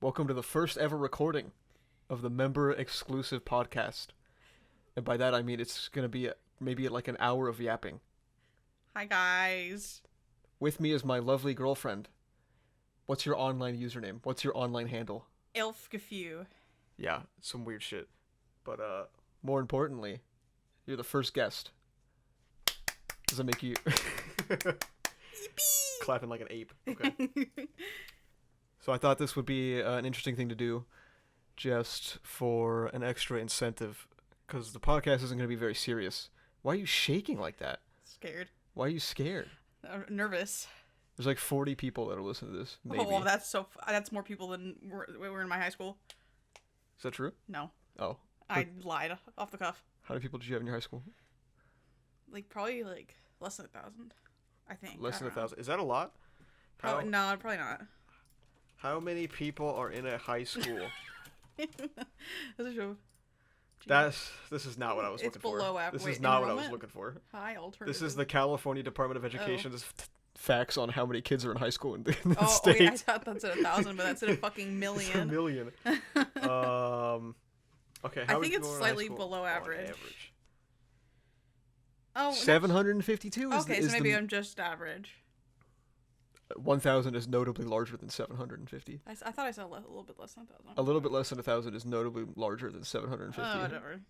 Welcome to the first ever recording of the member exclusive podcast. And by that I mean it's going to be maybe like an hour of yapping. Hi, guys. With me is my lovely girlfriend. What's your online username? What's your online handle? Elfgefu. Yeah, some weird shit. But more importantly, you're the first guest. Does that make you clapping like an ape? Okay. So I thought this would be an interesting thing to do just for an extra incentive because the podcast isn't going to be very serious. Why are you shaking like that? Scared. Why are you scared? Nervous. There's like 40 people that'll listen to this. Maybe. Oh, that's more people than were in my high school. Is that true? No. Oh. I lied off the cuff. How many people did you have in your high school? Probably less than 1,000, I think. Less than 1,000. Is that a lot? No, probably not. How many people are in a high school? That's a joke. This is not what I was looking for. It's below average. This is not what I was looking for. High alternative. This is the California Department of Education. Just facts on how many kids are in high school in the States. Oh, wait, I thought that's at 1,000, but that's at a fucking million. It's a million. Okay, I think it's slightly below average. Oh, 752 is okay, so maybe I'm just average. 1,000 is notably larger than 750. I thought I said a little bit less than 1,000. A little bit less than 1,000 is notably larger than 750. Oh, whatever.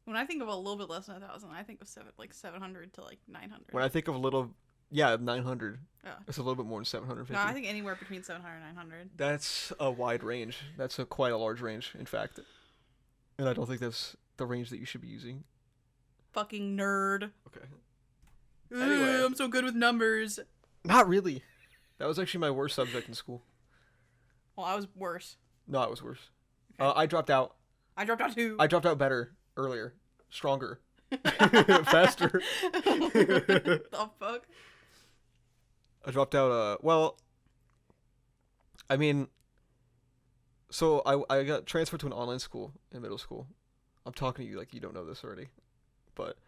When I think of a little bit less than 1,000, I think of 700 to 900. When I think of 900. Yeah. It's a little bit more than 750. No, I think anywhere between 700 and 900. That's a wide range. That's quite a large range, in fact. And I don't think that's the range that you should be using. Fucking nerd. Okay. Anyway. I'm so good with numbers. Not really. That was actually my worst subject in school. Well, I was worse. No, it was worse. Okay. I dropped out. I dropped out too. I dropped out better, earlier, stronger, faster. The fuck? I dropped out, so I got transferred to an online school in middle school. I'm talking to you like you don't know this already. But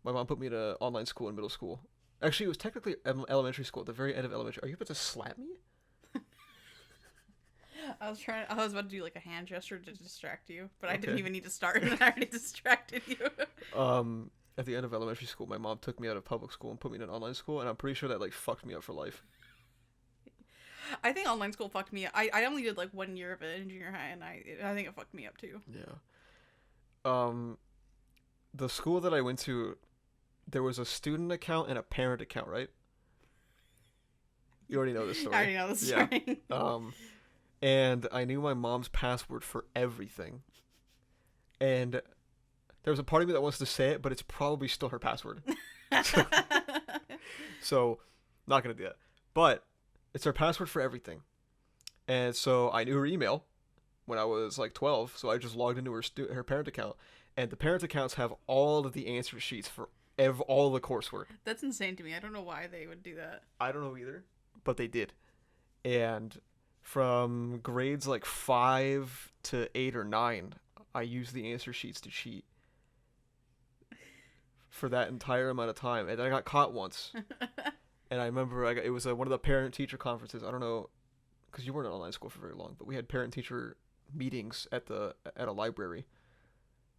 my mom put me in an online school in middle school. Actually, it was technically elementary school, at the very end of elementary. Are you about to slap me? I was about to do a hand gesture to distract you, but okay. I didn't even need to start, and I already distracted you. At the end of elementary school, my mom took me out of public school and put me in an online school, and I'm pretty sure that fucked me up for life. I think online school fucked me up. I only did 1 year of it in junior high, and I think it fucked me up too. Yeah. The school that I went to, there was a student account and a parent account, right? You already know this story. I already know this story. Yeah. And I knew my mom's password for everything. And there was a part of me that wants to say it, but it's probably still her password. So, not going to do that. But it's her password for everything. And so I knew her email when I was 12, so I just logged into her parent account. And the parent accounts have all of the answer sheets for all the coursework. That's insane to me. I don't know why they would do that. I don't know either, but they did. And from grades 5 to 8 or 9, I used the answer sheets to cheat for that entire amount of time. And I got caught once. And I remember it was one of the parent-teacher conferences. I don't know, because you weren't in online school for very long, but we had parent-teacher meetings at a library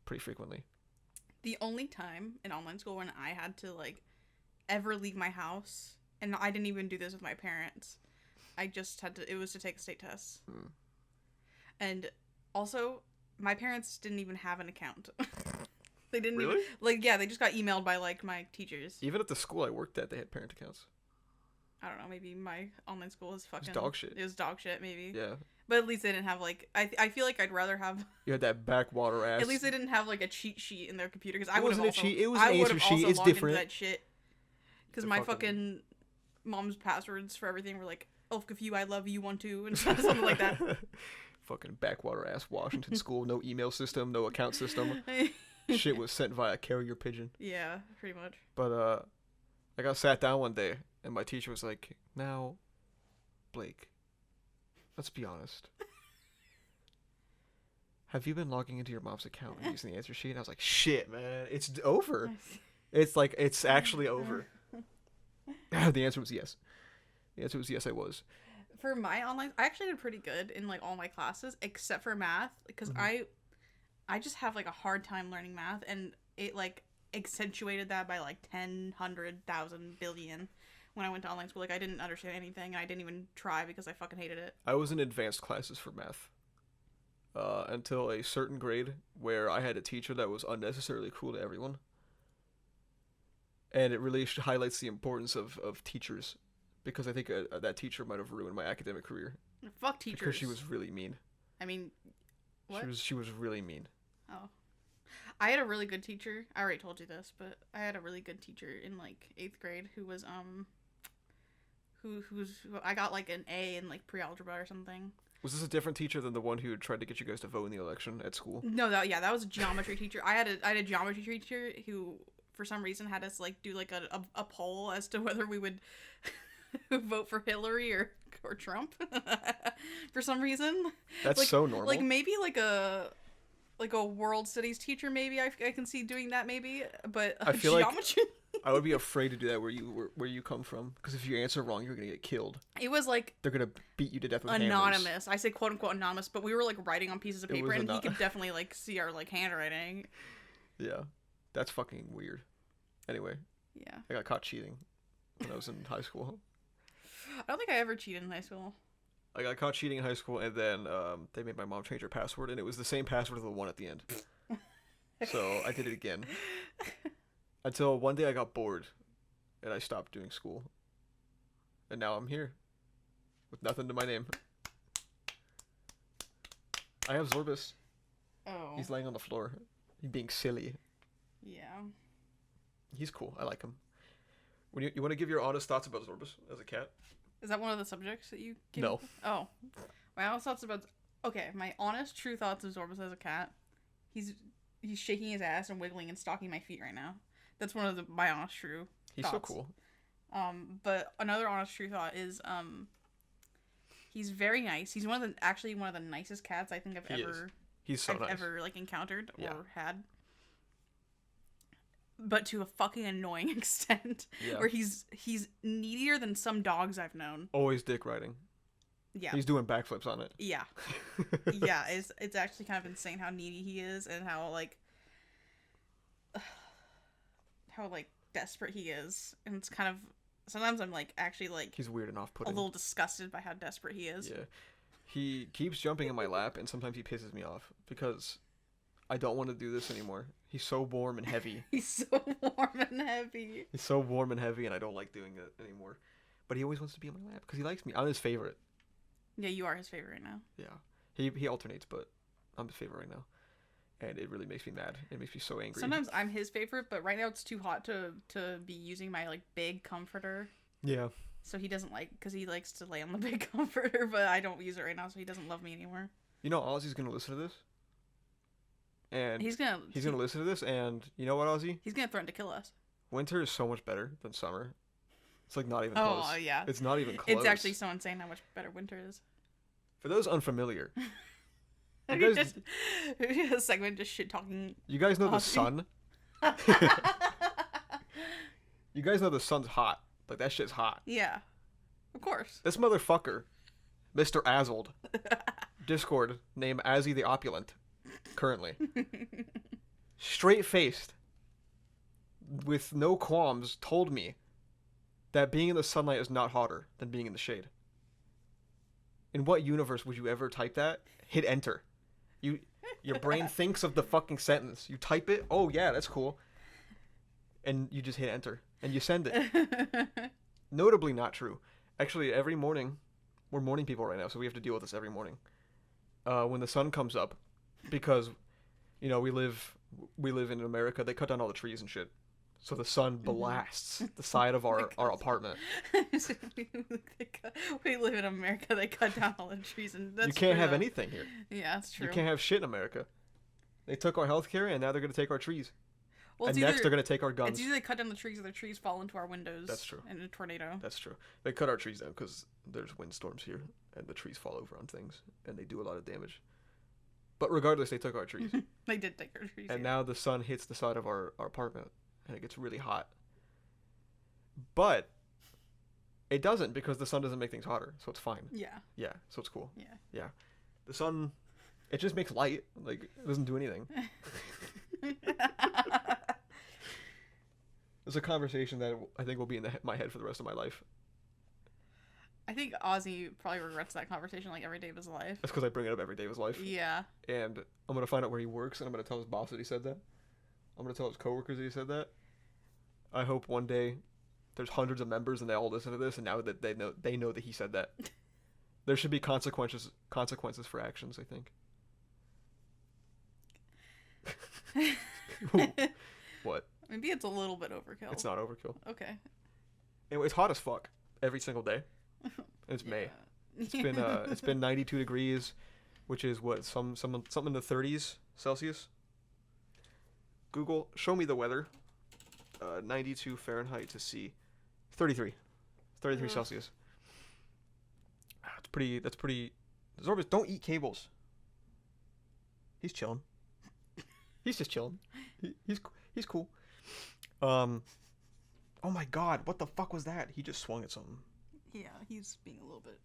pretty frequently. The only time in online school when I had to ever leave my house, and I didn't even do this with my parents, I just had to, it was to take state tests. And also, my parents didn't even have an account. They didn't really? Yeah, they just got emailed by my teachers. Even at the school I worked at, they had parent accounts. I don't know, maybe my online school was fucking... It was dog shit. It was dog shit, maybe. Yeah. But at least they didn't have, I feel like I'd rather have... You had that backwater ass... At least they didn't have, a cheat sheet in their computer, because I would have also... It wasn't a cheat, it was an answer sheet, it's different. Into that shit. Because my fucking mom's passwords for everything were Elfgefu, I love you, 1, 2, and something like that. Fucking backwater ass Washington school, no email system, no account system. Shit was sent via carrier pigeon. Yeah, pretty much. But, I got sat down one day, and my teacher was like, now, Blake, let's be honest. Have you been logging into your mom's account and using the answer sheet? And I was like, shit, man, it's over. It's actually over. The answer was yes. The answer was yes, I was. For my online, I actually did pretty good in like all my classes except for math because I just have like a hard time learning math, and it like accentuated that by like 10, 100,000 billion when I went to online school. Like I didn't understand anything, and I didn't even try because I fucking hated it. I was in advanced classes for math until a certain grade where I had a teacher that was unnecessarily cruel to everyone. And it really highlights the importance of teachers, because I think that teacher might have ruined my academic career. Fuck teachers. Because she was really mean. I mean, what? She was really mean. Oh. I had a really good teacher. I already told you this, but I had a really good teacher in like 8th grade who was who I got like an A in like pre-algebra or something. Was this a different teacher than the one who tried to get you guys to vote in the election at school? No, that was a geometry teacher. I had a geometry teacher who for some reason had us like do like a poll as to whether we would vote for Hillary or Trump for some reason. That's like, so normal. Like maybe like a world studies teacher, maybe I can see doing that, maybe, but I feel geometry. Like I would be afraid to do that where you come from, because if you answer wrong, you're gonna get killed. It was like they're gonna beat you to death with anonymous. hammers. I say quote unquote anonymous, but we were like writing on pieces of paper, and he could definitely like see our like handwriting. Yeah, that's fucking weird. Anyway, yeah, I got caught cheating when I was in high school. I don't think I ever cheated in high school. I got caught cheating in high school, and then they made my mom change her password, and it was the same password as the one at the end. So I did it again. Until one day I got bored, and I stopped doing school. And now I'm here, with nothing to my name. I have Zorbus. Oh. He's laying on the floor. He's being silly. Yeah. He's cool. I like him. When you want to give your honest thoughts about Zorbus as a cat? Is that one of the subjects that you gave? No. Oh. My honest thoughts about... Okay, my honest, true thoughts of Zorbus as a cat. He's shaking his ass and wiggling and stalking my feet right now. That's one of my honest, true He's thoughts. so cool. But another honest, true thought is, he's very nice. He's one of the nicest cats I think He's so nice. ever, like, encountered or had. But to a fucking annoying extent, where he's needier than some dogs I've known. Always dick riding. Yeah, he's doing backflips on it. Yeah, yeah. It's actually kind of insane how needy he is, and how desperate he is. And it's kind of sometimes I'm like actually like he's weird and off-putting. A little disgusted by how desperate he is. Yeah, he keeps jumping in my lap, and sometimes he pisses me off because I don't want to do this anymore. He's so warm and heavy. He's so warm and heavy. He's so warm and heavy, and I don't like doing it anymore. But he always wants to be on my lap because he likes me. I'm his favorite. Yeah, you are his favorite right now. Yeah. He alternates, but I'm his favorite right now. And it really makes me mad. It makes me so angry. Sometimes I'm his favorite, but right now it's too hot to be using my like big comforter. Yeah. So he doesn't because he likes to lay on the big comforter, but I don't use it right now, so he doesn't love me anymore. You know, Ozzy's gonna listen to this. And he's gonna listen to this, and you know what, Ozzy? He's gonna threaten to kill us. Winter is so much better than summer. It's like not even close. Oh yeah. It's not even close. It's actually so insane how much better winter is. For those unfamiliar, you guys, a segment just shit talking. You guys know the sun. You guys know the sun's hot. Like that shit's hot. Yeah, of course. This motherfucker, Mr. Azold, Discord name Azzy the Opulent, currently, straight-faced, with no qualms, told me that being in the sunlight is not hotter than being in the shade. In what universe would you ever type that? Hit enter. Your brain thinks of the fucking sentence. You type it. Oh yeah, that's cool. And you just hit enter and you send it. Notably not true. Actually, every morning, we're morning people right now, so we have to deal with this every morning. When the sun comes up, because, you know, we live in America. They cut down all the trees and shit. So the sun blasts the side of our apartment. We live in America. They cut down all the trees, and that's you can't true, have though. anything here. Yeah, that's true. You can't have shit in America. They took our healthcare, and now they're gonna take our trees. Well, and next they're gonna take our guns. It's either they cut down the trees or the trees fall into our windows. That's true. In a tornado. That's true. They cut our trees down because there's windstorms here, and the trees fall over on things, and they do a lot of damage. But regardless, they took our trees. They did take our trees. And now the sun hits the side of our apartment, and it gets really hot. But It doesn't, because the sun doesn't make things hotter, so it's fine. Yeah. Yeah, so it's cool. Yeah. Yeah. The sun, it just makes light. Like, it doesn't do anything. It's a conversation that I think will be in my head for the rest of my life. I think Ozzy probably regrets that conversation like every day of his life. That's because I bring it up every day of his life. Yeah. And I'm going to find out where he works, and I'm going to tell his boss that he said that. I'm going to tell his coworkers that he said that. I hope one day there's hundreds of members and they all listen to this, and now that they know that he said that. There should be consequences for actions, I think. What? Maybe it's a little bit overkill. It's not overkill. Okay. Anyway, it's hot as fuck every single day. It's May. It's been 92 degrees, which is what, something in the 30s Celsius. Google, show me the weather. 92 Fahrenheit to C. 33 Celsius. That's pretty. Zorbus, don't eat cables. He's chilling. He's just chilling. He's cool. Oh my god, what the fuck was that? He just swung at something. Yeah, he's being a little bit.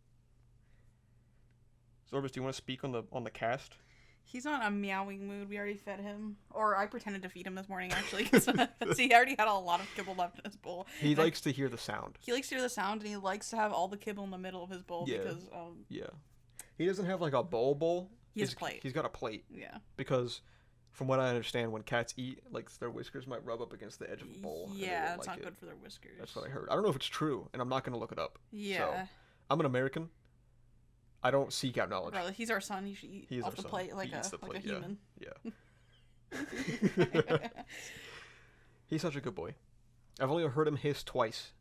Zorbus, do you want to speak on the cast? He's not in a meowing mood. We already fed him. Or I pretended to feed him this morning, actually. Because he already had a lot of kibble left in his bowl. He likes to hear the sound. He likes to hear the sound, and he likes to have all the kibble in the middle of his bowl. Yeah. Because, Yeah. He doesn't have like a bowl. He has a plate. He's got a plate. Yeah. Because, from what I understand, when cats eat, like, their whiskers might rub up against the edge of the bowl. Yeah, it's not good for their whiskers. That's what I heard. I don't know if it's true, and I'm not going to look it up. Yeah. So, I'm an American. I don't seek out knowledge. Brother, he's our son. He should eat off the plate like a human. Yeah. He's such a good boy. I've only heard him hiss twice.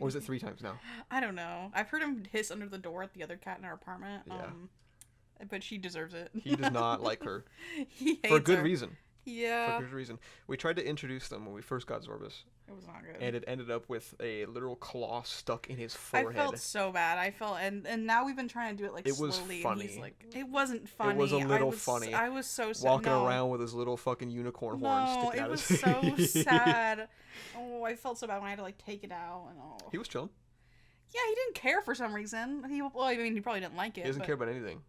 Or is it 3 times now? I don't know. I've heard him hiss under the door at the other cat in our apartment. Yeah. But she deserves it. He does not like her. He hates for a good her. reason. Yeah. For good reason. We tried to introduce them when we first got Zorbus. It was not good. And it ended up with a literal claw stuck in his forehead. I felt so bad. And now we've been trying to do it like it was slowly. funny. And he's like, it wasn't funny. It was a little funny. I was so sad. Walking around with his little fucking unicorn horn sticking out his face. No, it was so sad. Oh, I felt so bad when I had to like take it out. And He was chilling. Yeah, he didn't care for some reason. He probably didn't like it. He doesn't care about anything.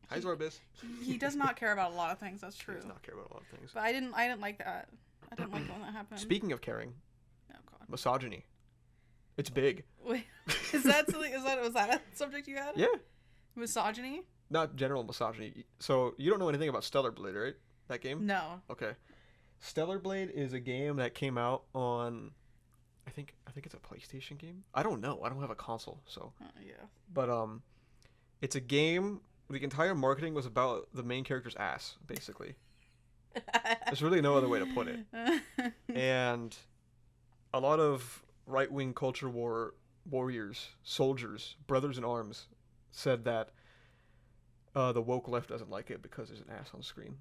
Hi, Zorbus. He does not care about a lot of things. That's true. He does not care about a lot of things. But I didn't like that. I didn't like when that happened. Speaking of caring, oh god, misogyny. It's big. Wait, was that a subject you had? Yeah. Misogyny? Not general misogyny. So you don't know anything about Stellar Blade, right? That game? No. Okay. Stellar Blade is a game that came out on, I think it's a PlayStation game. I don't know. I don't have a console, so. Yeah. But it's a game. The entire marketing was about the main character's ass, basically. There's really no other way to put it. And a lot of right-wing culture war warriors, soldiers, brothers in arms, said that the woke left doesn't like it because there's an ass on screen.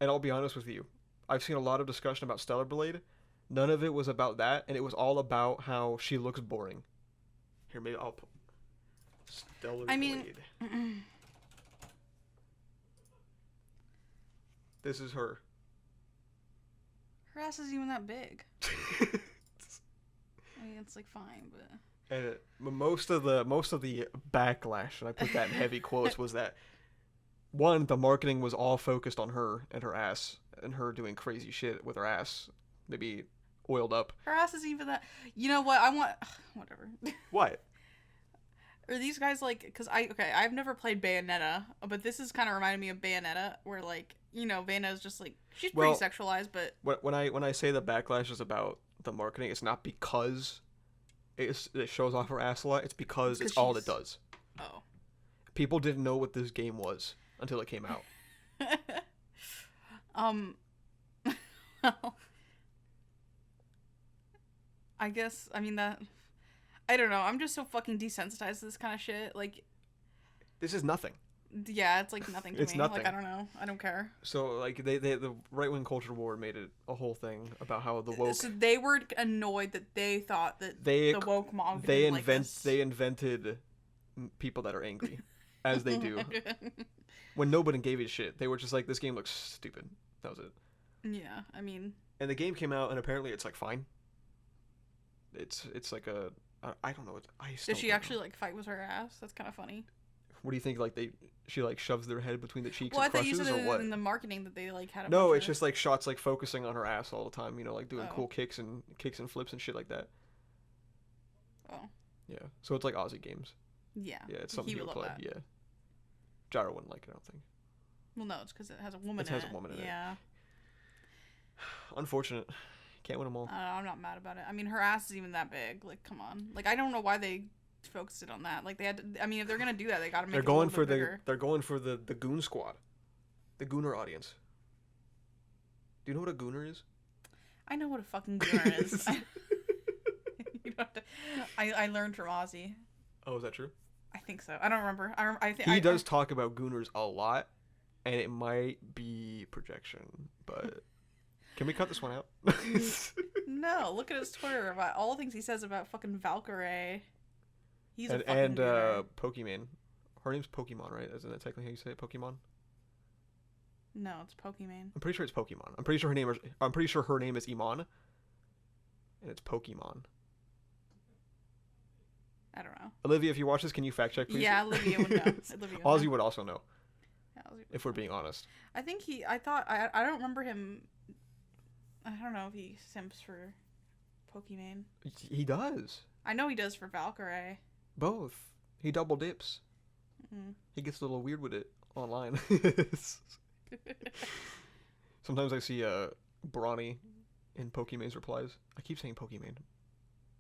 And I'll be honest with you, I've seen a lot of discussion about Stellar Blade. None of it was about that, and it was all about how she looks boring. Here, maybe I'll put Stellar Blade. This is her. Her ass isn't even that big. I mean, it's like fine, but. And most of the backlash, and I put that in heavy quotes, was that one, the marketing was all focused on her and her ass, and her doing crazy shit with her ass, maybe oiled up. Her ass isn't even that. You know what? I want. Whatever. What? Are these guys like? Because I've never played Bayonetta, but this is kind of reminding me of Bayonetta, where like. You know, Vanna's just like she's pretty sexualized, but when I say the backlash is about the marketing, it's not because it shows off her ass a lot. It's because it's all it does. Oh, people didn't know what this game was until it came out. I guess I mean that. I don't know. I'm just so fucking desensitized to this kind of shit. Like, this is nothing. Yeah, it's like nothing to it's me. Nothing. Like, I don't know. I don't care. So, like, the right-wing culture war made it a whole thing about how the woke... So they were annoyed that they thought that the woke mob they invented people that are angry, as they do. When nobody gave a shit. They were just like, this game looks stupid. That was it. Yeah, I mean... And the game came out, and apparently it's, like, fine. It's like a I don't know. I still Does she don't actually know. like fight with her ass? That's kind of funny. What do you think? Like she like shoves their head between the cheeks Well, I and thought you crushes, said or it what? in the marketing that they like had a No, bunch it's of... just like shots like focusing on her ass all the time. You know, like doing Oh. cool kicks and flips and shit like that. Oh. Yeah. So it's like Aussie games. Yeah. Yeah, it's something He you would would love play. that. Yeah. Gyro wouldn't like it, I don't think. Well, no, it's because it has a woman It in has it. a woman in it. Yeah. Unfortunate. Can't win them all. I'm not mad about it. I mean, her ass is even that big. Like, come on. Like, I don't know why they focused it on that. Like, they had to... I mean, if they're gonna do that, they gotta make They're it a going little for bit bigger. they're going for the goon squad. The gooner audience. Do you know what a gooner is? I know what a fucking gooner is. You don't have to... I learned from Ozzy. Oh, is that true? I think so. I don't remember. I think He does talk about gooners a lot, and it might be projection, but can we cut this one out? No, look at his Twitter about all the things he says about fucking Valkyrie. He's a and fucking gooner. Pokemon. Her name's Pokemon, right? Isn't that technically how you say it? Pokemon? No, it's Pokemon. I'm pretty sure it's Pokemon. I'm pretty sure her name is Iman, and it's Pokemon. I don't know. Olivia, if you watch this, can you fact check, please? Yeah, Olivia would know. Olivia would Ozzy know. would also know, Yeah, Ozzy would if we're know. being honest. I think I don't remember him. I don't know if he simps for Pokemon. He does. I know he does for Valkyrie. Both. He double dips. Mm. He gets a little weird with it online. Sometimes I see Brawny in Pokemon's replies. I keep saying Pokemon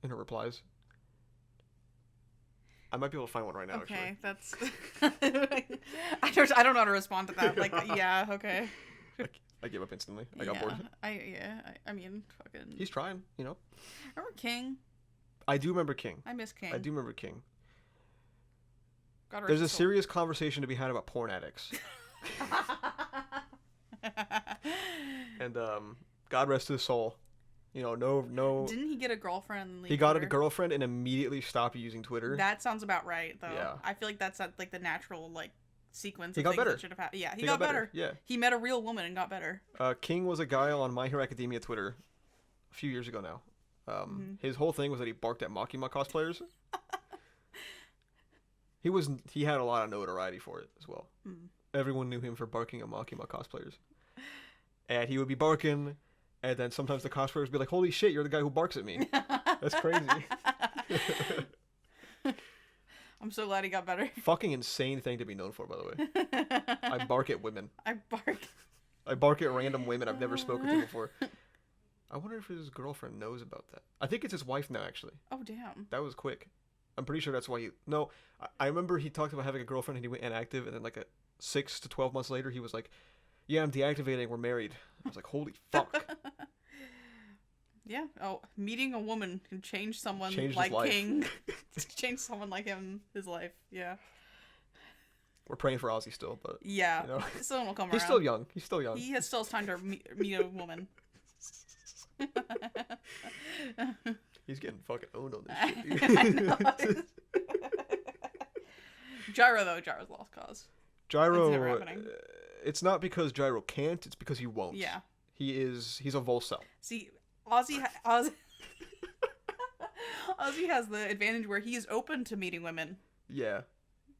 in her replies. I might be able to find one right now, Okay, actually. that's. I don't know how to respond to that. Like, yeah, okay. I give up instantly. I got bored. I mean, fucking. He's trying, you know? Remember King? I do remember King. I miss King. I do remember King. God There's a rest his serious conversation to be had about porn addicts. soul. And God rest his soul. You know, no. Didn't he get a girlfriend? And leave He got a Twitter? girlfriend and immediately stopped using Twitter. That sounds about right, though. Yeah. I feel like that's like the natural like sequence. He of got things better. That should have happened. Yeah, he got better. Yeah. He met a real woman and got better. King was a guy on My Hero Academia Twitter a few years ago now. His whole thing was that he barked at Makima cosplayers. He had a lot of notoriety for it as well. Mm. Everyone knew him for barking at Makima cosplayers. And he would be barking, and then sometimes the cosplayers would be like, "Holy shit, you're the guy who barks at me." That's crazy. I'm so glad he got better. Fucking insane thing to be known for, by the way. I bark at women. I bark. I bark at random women I've never spoken to before. I wonder if his girlfriend knows about that. I think it's his wife now, actually. Oh damn. That was quick. I'm pretty sure that's why he... No, I remember he talked about having a girlfriend and he went inactive, and then like 6 to 12 months later, he was like, "Yeah, I'm deactivating, we're married." I was like, holy fuck. Yeah. Oh, meeting a woman can change someone Changed his like life. King. Change someone like him, his life. Yeah. We're praying for Ozzy still, but... Yeah. You know? Someone will come He's around. still young. He's still young. He still has time to meet a woman. He's getting fucking owned on I this shit, dude. know. Gyro, though. Gyro's lost cause. Gyro... It's never happening. It's not because Gyro can't, it's because he won't. Yeah. He's a Volcel. See, Ozzy has the advantage where he is open to meeting women. Yeah.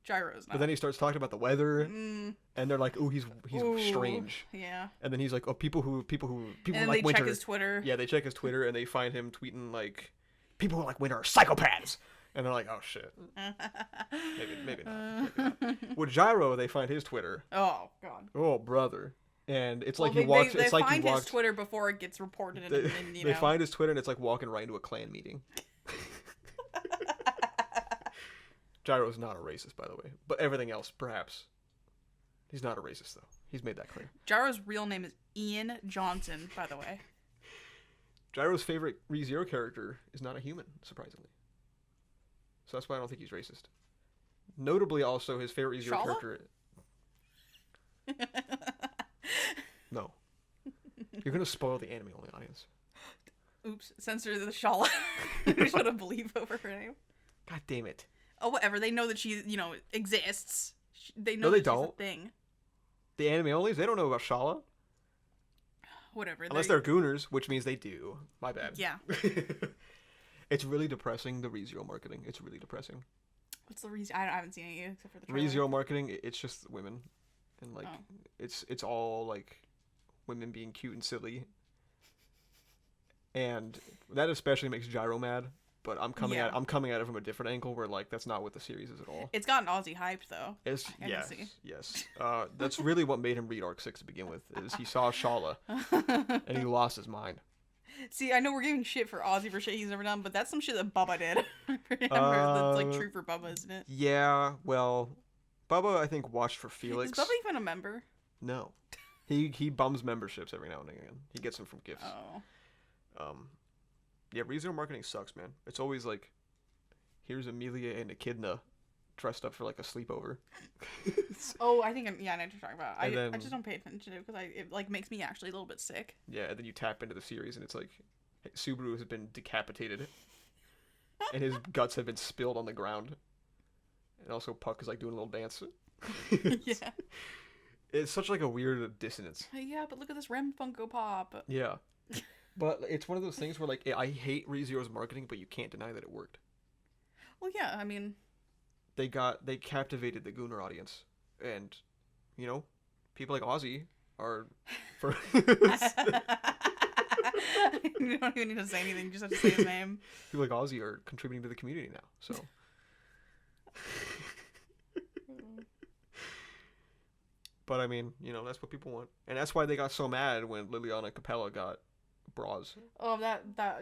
Gyro's not. But then he starts talking about the weather, Mm, and they're like, "Ooh, he's ooh, strange." Yeah. And then he's like, "Oh, people And then like they winter." check his Twitter. Yeah, they check his Twitter and they find him tweeting like, "People who like winter are psychopaths," and they're like, "Oh shit, maybe not." With Gyro, they find his Twitter. Oh god. Oh brother, and it's Well, like he walks. They It's like he find his walked. Twitter before it gets reported, and, you They know. find his Twitter and it's like walking right into a Klan meeting. Gyro's not a racist, by the way, but everything else, perhaps. He's not a racist, though. He's made that clear. Gyro's real name is Ian Johnson, by the way. Gyro's favorite ReZero character is not a human, surprisingly. So that's why I don't think he's racist. Notably, also, his favorite ReZero Shala? character... No. You're going to spoil the anime-only audience. Oops, censor the Shala. We should have believed over her name. God damn it. Oh, whatever. They know that she, exists. They know No, they that don't. she's a thing. The anime-onlys, they don't know about Shala. Whatever. Unless they're gooners, which means they do. My bad. Yeah. It's really depressing, the ReZero marketing. It's really depressing. What's the reason? I haven't seen it except for the trailer. ReZero marketing, it's just women. And, like, Oh. it's all, like, women being cute and silly. And that especially makes Gyro mad. But I'm coming Yeah. at it from a different angle where, like, that's not what the series is at all. It's gotten Aussie hyped though. It's I can see. yes. That's really what made him read Arc 6 to begin with. Is he saw Shala and he lost his mind. See, I know we're giving shit for Ozzy for shit he's never done, but that's some shit that Bubba did. That's like true for Bubba, isn't it? Yeah, well, Bubba I think watched for Felix. Is Bubba even a member? No, he bums memberships every now and again. He gets them from gifts. Oh. Yeah, ReZero marketing sucks, man. It's always like, here's Amelia and Echidna dressed up for like a sleepover. Oh, I think I know what you're talking about. I then- just don't pay attention to it because it like makes me actually a little bit sick. Yeah, and then you tap into the series and it's like, hey, Subaru has been decapitated, and his guts have been spilled on the ground. And also Puck is like doing a little dance. Yeah. It's such like a weird dissonance. Hey, yeah, but look at this Rem Funko Pop. Yeah. But it's one of those things where, like, I hate ReZero's marketing, but you can't deny that it worked. Well, yeah, I mean, They captivated the Gooner audience, and, you know, people like Ozzy are for. You don't even need to say anything; you just have to say his name. People like Ozzy are contributing to the community now, so. But I mean, you know, that's what people want, and that's why they got so mad when Liliana Capella got bras. Oh,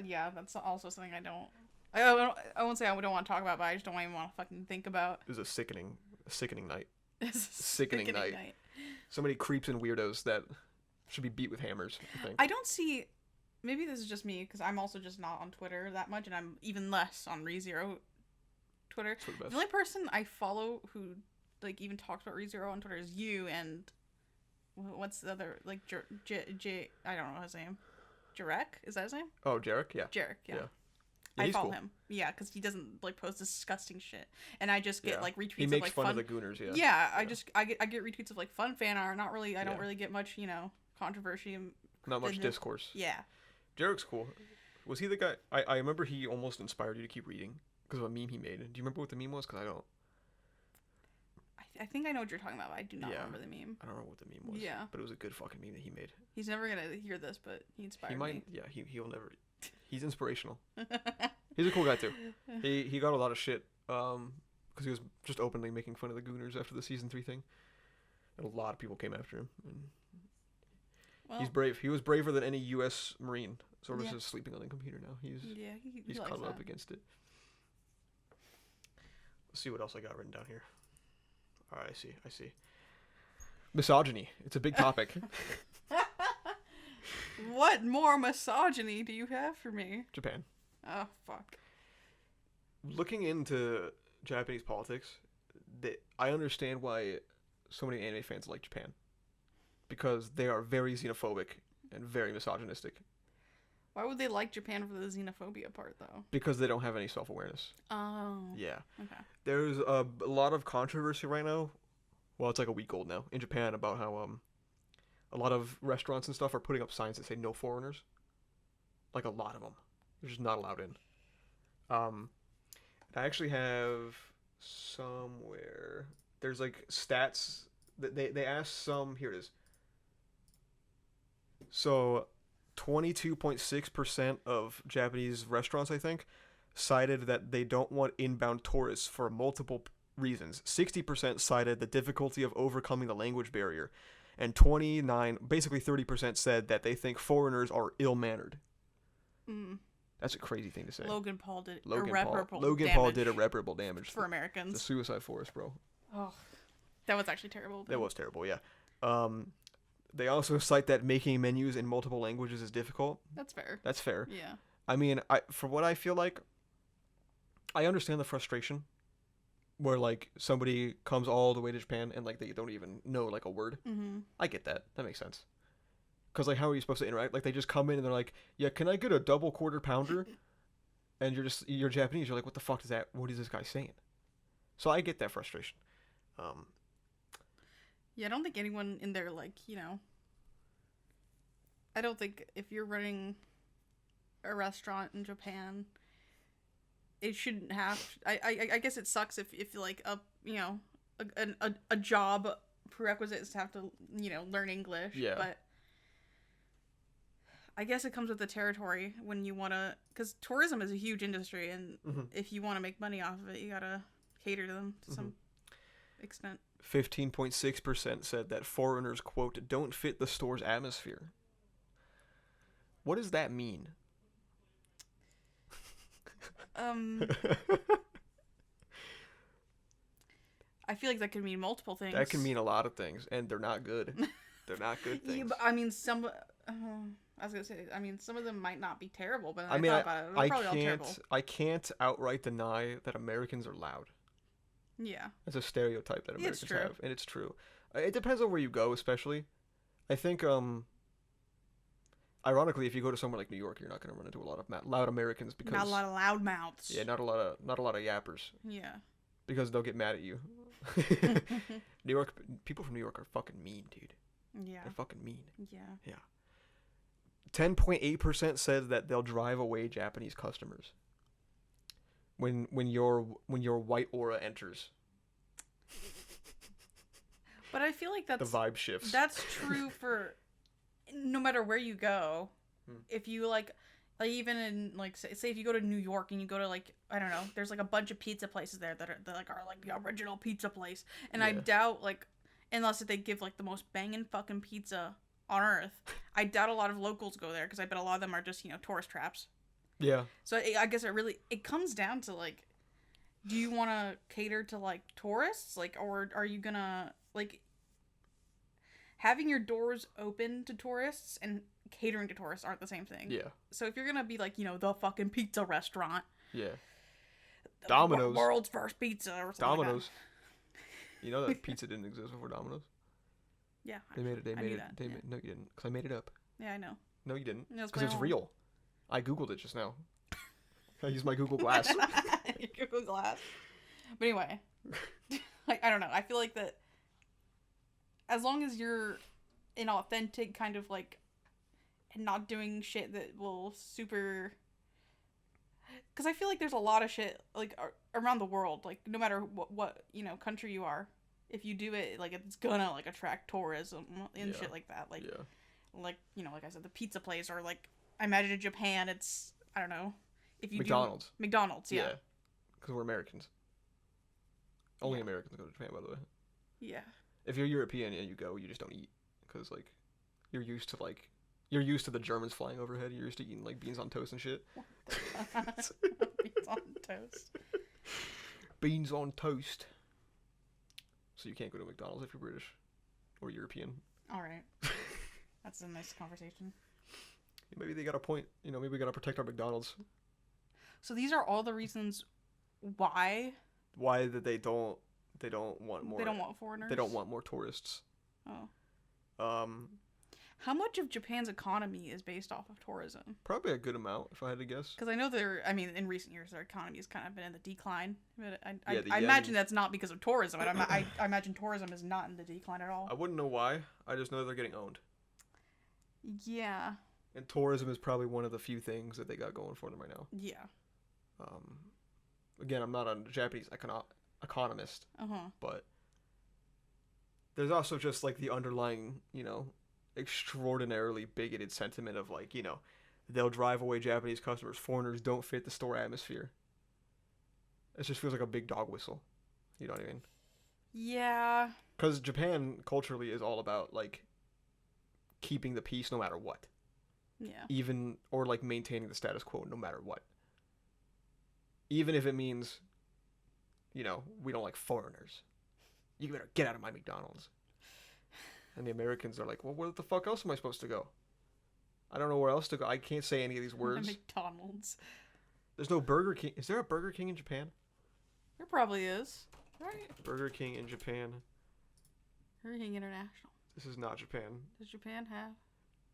yeah, that's also something I don't. I won't say I don't want to talk about, but I just don't even want to fucking think about. It was a sickening night. It's a Sickening night. So many creeps and weirdos that should be beat with hammers, I think. I don't see. Maybe this is just me because I'm also just not on Twitter that much, and I'm even less on ReZero Twitter. For the best. The only person I follow who like even talks about ReZero on Twitter is you and what's the other like J I don't know his name. Jarek, is that his name? Oh, Jarek? Yeah. Jarek, yeah. Yeah, I he's follow cool. him. Yeah, because he doesn't like post disgusting shit, and I just get Yeah. like retweets He of makes like fun fun. of the Gooners, yeah. Yeah, I get retweets of like fun fan art. Not really. I don't Yeah. really get much controversy. Not much the- discourse. Yeah. Jarek's cool. Was he the guy? I remember he almost inspired you to keep reading because of a meme he made. Do you remember what the meme was? Because I don't. I think I know what you're talking about. But I do not Yeah. remember the meme. I don't know what the meme was. Yeah. But it was a good fucking meme that he made. He's never gonna hear this, but he inspired He might. me. Yeah. He'll never. He's inspirational. He's a cool guy too. He got a lot of shit because he was just openly making fun of the Gooners after the season 3 thing, and a lot of people came after him. And Well, he's brave. He was braver than any U.S. Marine. Sort of Yeah. just sleeping on the computer now. He's he likes cuddled that. up against it. Let's see what else I got written down here. All right, I see. Misogyny. It's a big topic. What more misogyny do you have for me? Japan. Oh fuck. Looking into Japanese politics, I understand why so many anime fans like Japan. Because they are very xenophobic and very misogynistic. Why would they like Japan for the xenophobia part though? Because they don't have any self-awareness. Oh. Yeah. Okay. There's a lot of controversy right now. Well, it's like a week old now in Japan about how a lot of restaurants and stuff are putting up signs that say no foreigners. Like a lot of them. They're just not allowed in. I actually have somewhere. There's like stats that they asked some. Here it is. So, 22.6% of Japanese restaurants, I think, cited that they don't want inbound tourists for multiple reasons. 60% cited the difficulty of overcoming the language barrier. And 30% said that they think foreigners are ill-mannered. Mm. That's a crazy thing to say. Logan Paul did Logan irreparable Paul damage did irreparable damage. for The Americans. suicide forest, bro. Oh, that was actually terrible. That was terrible, yeah. They also cite that making menus in multiple languages is difficult. That's fair. That's fair. Yeah. I mean, for what I feel like, I understand the frustration where, like, somebody comes all the way to Japan and, like, they don't even know, like, a word. Mm-hmm. I get that. That makes sense. Because, like, how are you supposed to interact? Like, they just come in and they're like, yeah, can I get a double quarter pounder? And you're Japanese. You're like, what the fuck is that? What is this guy saying? So I get that frustration. Yeah, I don't think anyone in there, like, I don't think if you're running a restaurant in Japan it shouldn't have. I guess it sucks if like a job prerequisite is to have to learn English. Yeah. But I guess it comes with the territory when you want to, because tourism is a huge industry, and if you want to make money off of it, you gotta cater to them to some extent. 15.6% said that foreigners, quote, don't fit the store's atmosphere. What does that mean? I feel like that could mean multiple things. That can mean a lot of things, and they're not good. They're not good things. Yeah, but I mean, I was gonna say, I mean, some of them might not be terrible, but I mean, thought about it, they're probably all terrible. I can't outright deny that Americans are loud. Yeah. It's a stereotype that Americans It's true. have, and it's true. It depends on where you go, especially. I think, ironically, if you go to somewhere like New York, you're not going to run into a lot of loud Americans because Not a lot of loud mouths. yeah, not a lot of yappers. Yeah. Because they'll get mad at you. New York people from New York are fucking mean, dude. Yeah. They're fucking mean. Yeah. Yeah. 10.8% said that they'll drive away Japanese customers when your white aura enters. But I feel like The vibe shifts. That's true for no matter where you go. If you like even in like say if you go to New York and you go to like I don't know, there's like a bunch of pizza places there that are like the original pizza place, and I doubt like unless they give like the most banging fucking pizza on earth, I doubt a lot of locals go there because I bet a lot of them are just tourist traps. Yeah. So I guess it comes down to like, do you want to cater to like tourists, like, or are you gonna like having your doors open to tourists and catering to tourists aren't the same thing. Yeah. So if you're gonna be like the fucking pizza restaurant, yeah, Domino's, world's first pizza or something. Domino's. Like You know that pizza didn't exist before Domino's. Yeah, they made it. They made it. That, No, you didn't. Because I made it up. Yeah, I know. No, you didn't. Because it's real. I googled it just now. I used my Google Glass. Your Google Glass. But anyway, like I don't know. I feel like that as long as you're an authentic kind of like, and not doing shit that will super. Because I feel like there's a lot of shit like around the world, like no matter what country you are, if you do it like it's gonna like attract tourism and shit like that. Like, like like I said, the pizza place, or like I imagine in Japan, it's I don't know if you McDonald's, yeah, because we're Americans. Only Americans go to Japan, by the way. Yeah. If you're European and you go, you just don't eat because like you're used to the Germans flying overhead. You're used to eating like beans on toast and shit. Beans on toast. Beans on toast. So you can't go to McDonald's if you're British or European. All right. That's a nice conversation. Maybe they got a point. Maybe we got to protect our McDonald's. So these are all the reasons why that they don't want more. They don't want foreigners. They don't want more tourists. Oh. How much of Japan's economy is based off of tourism? Probably a good amount, if I had to guess. Because I know in recent years, their economy has kind of been in the decline. But I imagine that's not because of tourism. I imagine tourism is not in the decline at all. I wouldn't know why. I just know they're getting owned. Yeah. And tourism is probably one of the few things that they got going for them right now. Yeah. Again, I'm not a Japanese economist, but there's also just like the underlying, extraordinarily bigoted sentiment of like, they'll drive away Japanese customers. Foreigners don't fit the store atmosphere. It just feels like a big dog whistle. You know what I mean? Yeah. Because Japan culturally is all about like keeping the peace no matter what. Yeah. Or like maintaining the status quo no matter what. Even if it means, we don't like foreigners. You better get out of my McDonald's. And the Americans are like, well, where the fuck else am I supposed to go? I don't know where else to go. I can't say any of these words. McDonald's. There's no Burger King. Is there a Burger King in Japan? There probably is. Right. Burger King in Japan. Burger King International. This is not Japan. Does Japan have?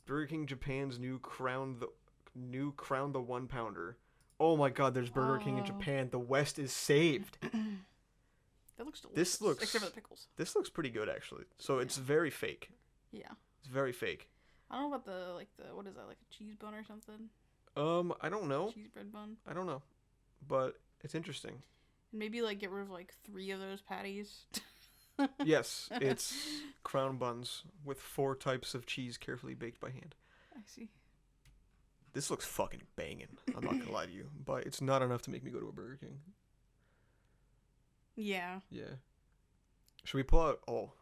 Burger King Japan's new crown the 1 pounder. Oh my god, there's Burger King in Japan. The West is saved. That looks delicious. Except for the pickles. This looks pretty good actually. So it's very fake. Yeah. It's very fake. I don't know about the what is that, like a cheese bun or something? I don't know. Cheese bread bun. I don't know. But It's interesting. Maybe like get rid of like 3 of those patties. Yes, it's crown buns with 4 types of cheese carefully baked by hand. I see. This looks fucking banging. I'm not gonna lie to you, but it's not enough to make me go to a Burger King. Yeah. Yeah. Should we pull out? Oh.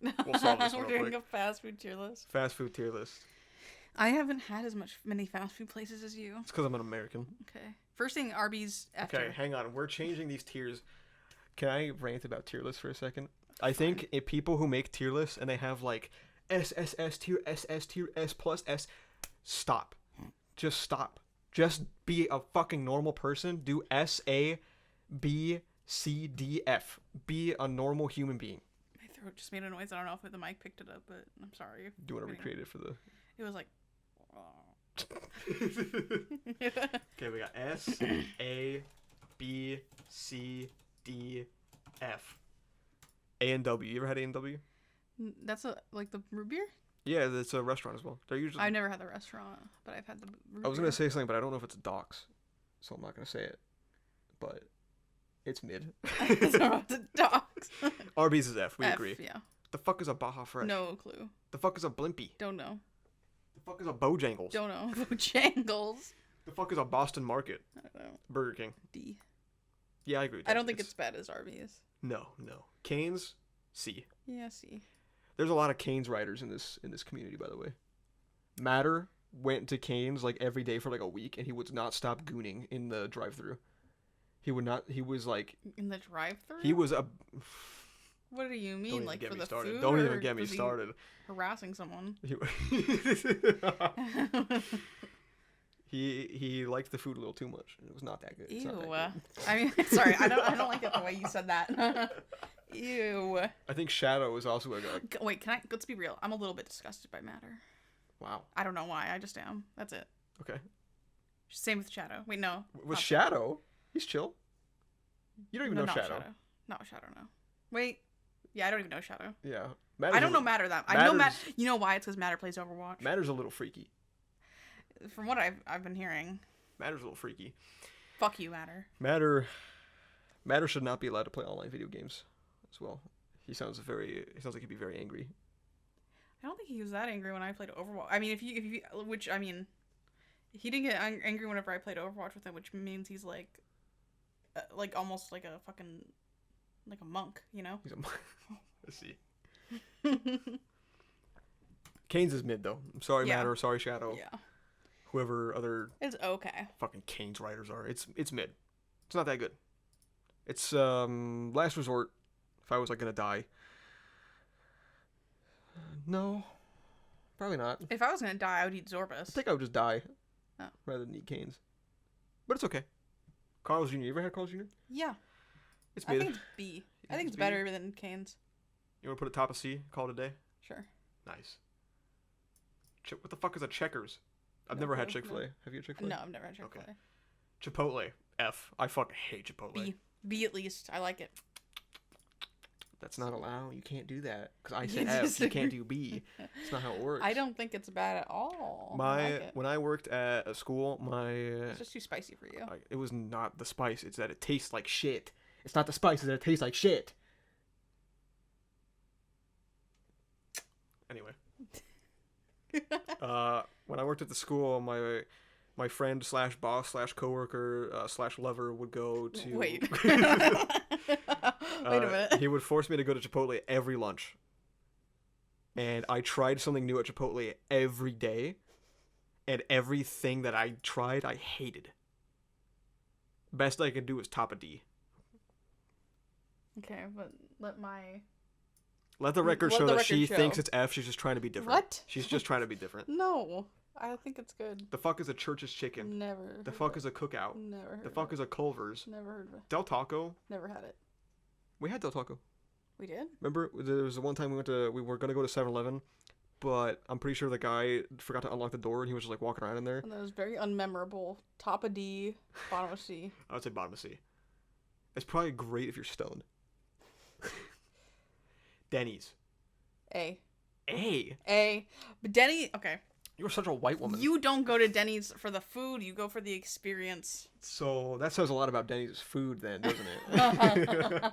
We'll solve this one We're real doing quick. a fast food tier list. Fast food tier list. I haven't had as many fast food places as you. It's because I'm an American. Okay. First thing, Arby's after. Okay, hang on. We're changing these tiers. Can I rant about tier lists for a second? I think if people who make tier lists and they have like S tier, SS tier, S plus S, stop. Just stop. Just be a fucking normal person. Do S, A, B, C, D, F. Be a normal human being. My throat just made a noise. I don't know if the mic picked it up, but I'm sorry. Do you want to recreate it for the... It was like... Okay, we got S, A, B, C, D, F. A and W. You ever had A and W? That's like the root beer? Yeah, it's a restaurant as well. They're usually... I've never had the restaurant, but I've had the root I was beer. going to say something, but I don't know if it's a dox, so I'm not going to say it. But it's mid. It's not the dogs. Arby's is F. We F, agree. Yeah. The fuck is a Baja Fresh? No clue. The fuck is a Blimpie? Don't know. The fuck is a Bojangles? Don't know. Bojangles. The fuck is a Boston Market? I don't know. Burger King. D. Yeah, I agree with I that. don't think it's bad as Arby's. No. Canes, C. Yeah, C. There's a lot of Canes riders in this community, by the way. Matter went to Canes like every day for like a week, and he would not stop gooning in the drive-thru. He would not. He was like. In the drive-thru? He was a. What do you Don't mean, even like get for me the started. food? Don't or even get me was he started. harassing someone. He liked the food a little too much. It was not that good. It's Ew. not that good. I mean, sorry, I don't like it the way you said that. Ew. I think Shadow is also a guy. Wait, let's be real. I'm a little bit disgusted by Matter. Wow. I don't know why. I just am. That's it. Okay. Same with Shadow. Wait, no. With not Shadow, he's chill. You don't even know not Shadow. Not Shadow, no. Wait. Yeah, I don't even know Shadow. Yeah. I don't know Matter that. I know Matter. You know why? It's because Matter plays Overwatch. Matter's a little freaky. From what I've been hearing. Matter's a little freaky. Fuck you, Matter. Matter should not be allowed to play online video games as well. He sounds like he'd be very angry. I don't think he was that angry when I played Overwatch. I mean, if you which I mean, he didn't get angry whenever I played Overwatch with him, which means he's like almost like a fucking like a monk, you know? He's a Let's see. Canes is mid though. I'm sorry, Yeah. Matter. Sorry, Shadow. Yeah. Whoever other It's okay. fucking Canes riders are. It's mid. It's not that good. It's last resort. If I was like gonna die. No, probably not. If I was gonna die, I would eat I Zorbus. think I would just die Oh. rather than eat Canes. But it's okay. Carl's Jr. You ever had Carl's Jr.? Yeah. It's I mid. think it's B. I think it's B? better than Cane's. You want to put a top of C? Call it a day? Sure. Nice. What the fuck is a Checkers? I've No never had clue. Chick-fil-A. No. Have you had Chick-fil-A? No, I've never had Chick-fil-A. Okay. Chipotle. F. I fucking hate Chipotle. B. B at least. I like it. That's not allowed. You can't do that. Because I You said F. You disagree. can't do B. It's not how it works. I don't think it's bad at all. I like it. When I worked at a school, It's just too spicy for you. it was not the spice. It's that it tastes like shit. It's not the spice. It's that it tastes like shit. Anyway. When I worked at the school, my friend slash boss slash coworker slash lover would go to. Wait. Wait a minute. He would force me to go to Chipotle every lunch. And I tried something new at Chipotle every day. And everything that I tried, I hated. Best I could do was top a D. Okay, but let Let the record Let show the that she record show. thinks it's F. She's just trying to be different. What? She's just trying to be different. No, I think it's good. The fuck is a Church's Chicken? Never. The heard fuck of is a Cookout? it. Never. Heard The of fuck it. is a Culver's? Never heard of it. Del Taco? Never had it. We had Del Taco. We did. Remember, there was the one time we were gonna go to 7-Eleven, but I'm pretty sure the guy forgot to unlock the door and he was just like walking around in there. And that was very unmemorable. Top of D, bottom of C. I would say bottom of C. It's probably great if you're stoned. Denny's. A. A. A. But Denny. Okay. You're such a white woman. You don't go to Denny's for the food. You go for the experience. So that says a lot about Denny's food, then, doesn't it?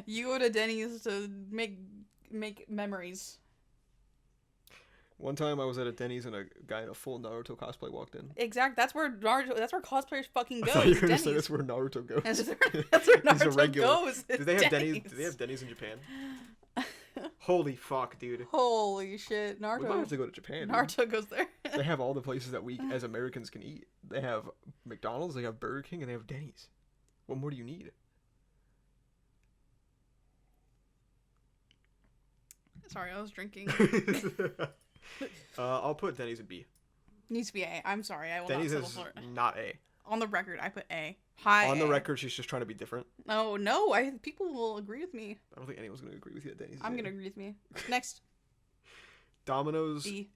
You go to Denny's to make memories. One time I was at a Denny's and a guy in a full Naruto cosplay walked in. Exact. That's where Naruto. That's where cosplayers fucking go. I thought you were Denny's. say that's where Naruto goes. That's where He's a Naruto regular. goes. Do they have Denny's. Denny's? Do they have Denny's in Japan? Holy fuck, dude. Holy shit, We might Naruto. have to go to Japan. Dude. Naruto goes there. They have all the places that we as Americans can eat. They have McDonald's, they have Burger King, and they have Denny's. What more do you need? Sorry, I was drinking. I'll put Denny's in B. Needs to be A. I'm sorry, I will Denny's not is settle for it. not A. On the record, I put A. High On the A. record, she's just trying to be different. Oh no, people will agree with me. I don't think anyone's going to agree with you that Denny's is I'm A. gonna agree with me. Next, Domino's. D.